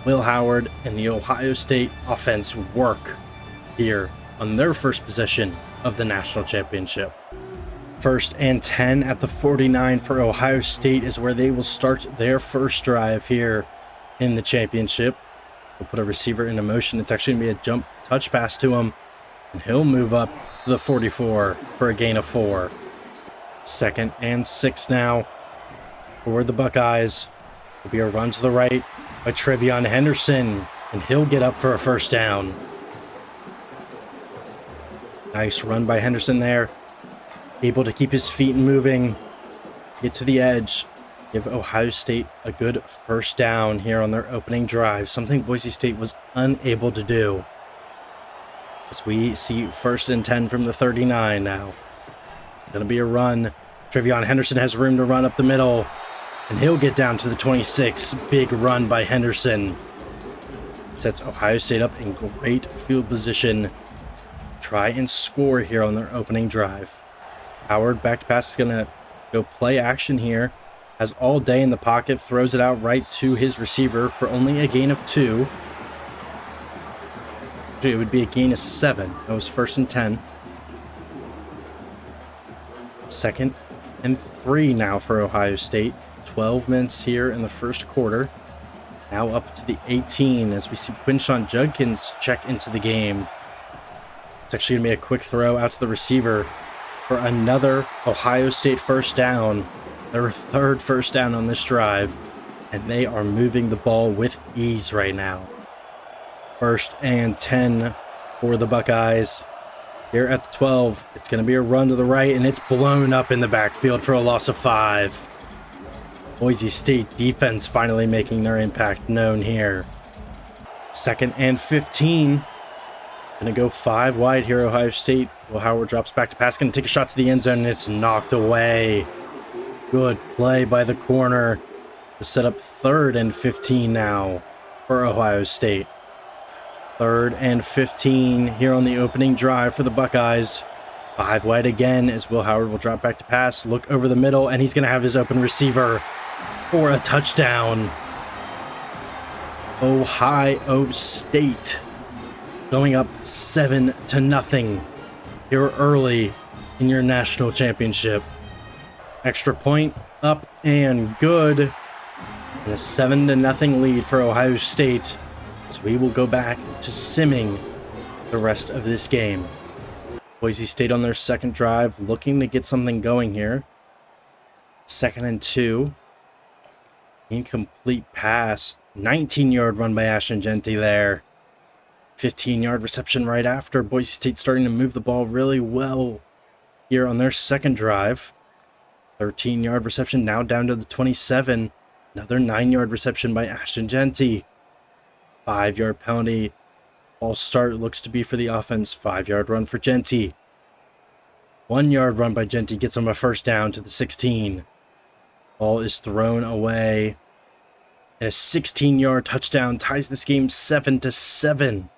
Will Howard and the Ohio State offense work here on their first possession of the national championship. 1st and 10 at the 49 for Ohio State is where they will start their first drive here in the championship. We'll put a receiver into motion. It's actually going to be a jump touch pass to him, and he'll move up to the 44 for a gain of 4. 2nd and 6 now for the Buckeyes. Will be a run to the right by Trevion Henderson, and he'll get up for a first down. Nice run by Henderson there. Able to keep his feet moving, get to the edge, give Ohio State a good first down here on their opening drive, something Boise State was unable to do. As we see 1st and 10 from the 39 now. Gonna be a run. Trevion Henderson has room to run up the middle, and he'll get down to the 26. Big run by Henderson. Sets Ohio State up in great field position. Try and score here on their opening drive. Howard back to pass is going to go play action here. Has all day in the pocket. Throws it out right to his receiver for only a gain of 2. It would be a gain of 7. That was 1st and 10. 2nd and 3 now for Ohio State. 12 minutes here in the first quarter. Now up to the 18 as we see Quinshawn Judkins check into the game. It's actually going to be a quick throw out to the receiver for another Ohio State first down. Their 3rd first down on this drive. And they are moving the ball with ease right now. 1st and 10 for the Buckeyes. Here at the 12, it's going to be a run to the right, and it's blown up in the backfield for a loss of 5. Boise State defense finally making their impact known here. 2nd and 15. Going to go 5 wide here, Ohio State. Will Howard drops back to pass, going to take a shot to the end zone, and it's knocked away. Good play by the corner to set up 3rd and 15 now for Ohio State. 3rd and 15 here on the opening drive for the Buckeyes. 5 wide again as Will Howard will drop back to pass, look over the middle, and he's going to have his open receiver for a touchdown. Ohio State going up 7-0 here early in your national championship. Extra point up and good. And a 7-0 lead for Ohio State as we will go back to simming the rest of this game. Boise State on their second drive, looking to get something going here. 2nd and 2. Incomplete pass. 19-yard run by Ashton Genty there. 15-yard reception right after. Boise State starting to move the ball really well here on their second drive. 13-yard reception now down to the 27. Another 9-yard reception by Ashton Genty. 5-yard penalty. Ball start looks to be for the offense. 5-yard run for Genty. 1-yard run by Genty gets him a first down to the 16. Ball is thrown away. And a 16-yard touchdown ties this game 7-7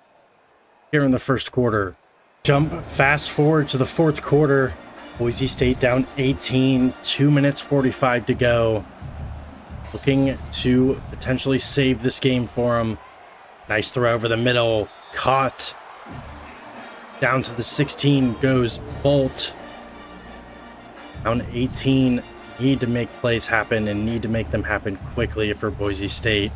here in the first quarter. Jump fast forward to the fourth quarter. Boise State down 18, 2 minutes 45 to go. Looking to potentially save this game for them. Nice throw over the middle. Caught. Down to the 16 goes Bolt. Down 18. Need to make plays happen and need to make them happen quickly for Boise State.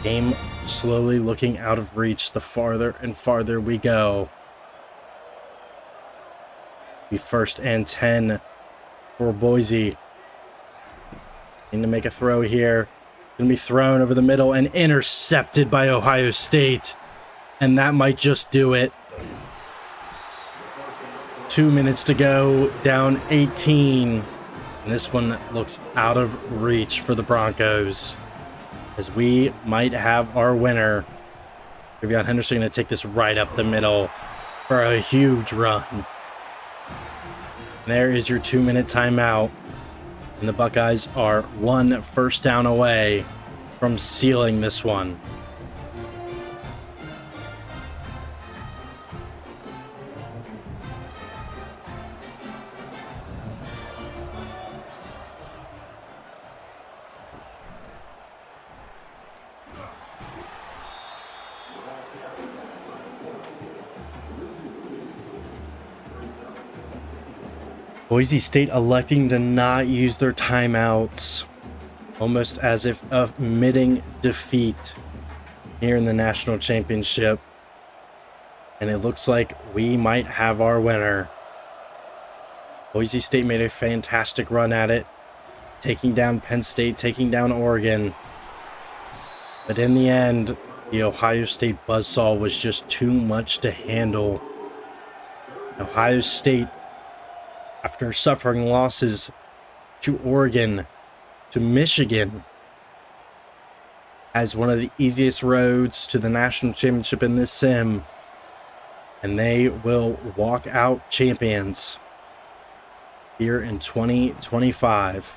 Game slowly looking out of reach the farther and farther we go. Be 1st and 10 for Boise. Need to make a throw here. Gonna be thrown over the middle and intercepted by Ohio State. And that might just do it. 2 minutes to go, down 18. And this one looks out of reach for the Broncos, as we might have our winner. Rivion Henderson going to take this right up the middle for a huge run. And there is your 2-minute timeout. And the Buckeyes are 1 first down away from sealing this one. Boise State electing to not use their timeouts, almost as if admitting defeat here in the national championship. And it looks like we might have our winner. Boise State made a fantastic run at it, taking down Penn State, taking down Oregon. But in the end, the Ohio State buzzsaw was just too much to handle. Ohio State, after suffering losses to Oregon, to Michigan, has one of the easiest roads to the national championship in this sim, and they will walk out champions here in 2025.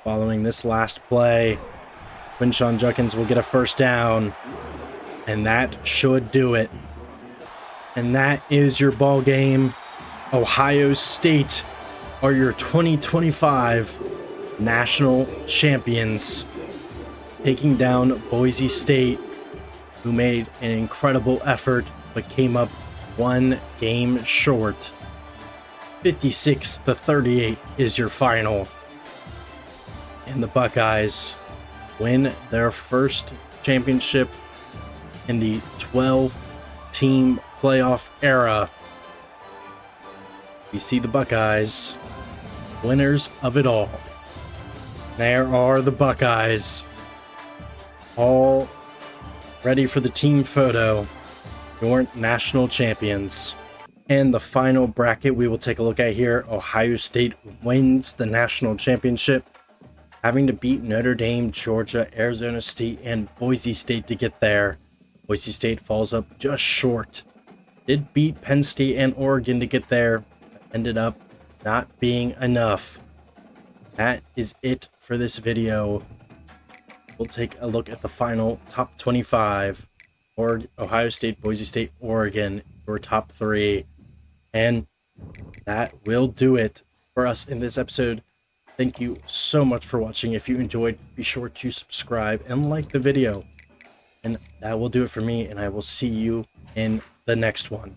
Following this last play, Quinshon Judkins will get a first down, and that should do it. And that is your ball game. Ohio State are your 2025 national champions, taking down Boise State, who made an incredible effort but came up one game short. 56-38 is your final. And the Buckeyes win their first championship in the 12-team playoff era. We see the Buckeyes, winners of it all. There are the Buckeyes, all ready for the team photo, your national champions. And the final bracket we will take a look at here, Ohio State wins the national championship, having to beat Notre Dame, Georgia, Arizona State, and Boise State to get there. Boise State falls up just short. Did beat Penn State and Oregon to get there. Ended up not being enough. That is it for this video. We'll take a look at the final top 25. Ohio State, Boise State, Oregon, your top 3. And that will do it for us in this episode. Thank you so much for watching. If you enjoyed, be sure to subscribe and like the video. And that will do it for me, and I will see you in the next one.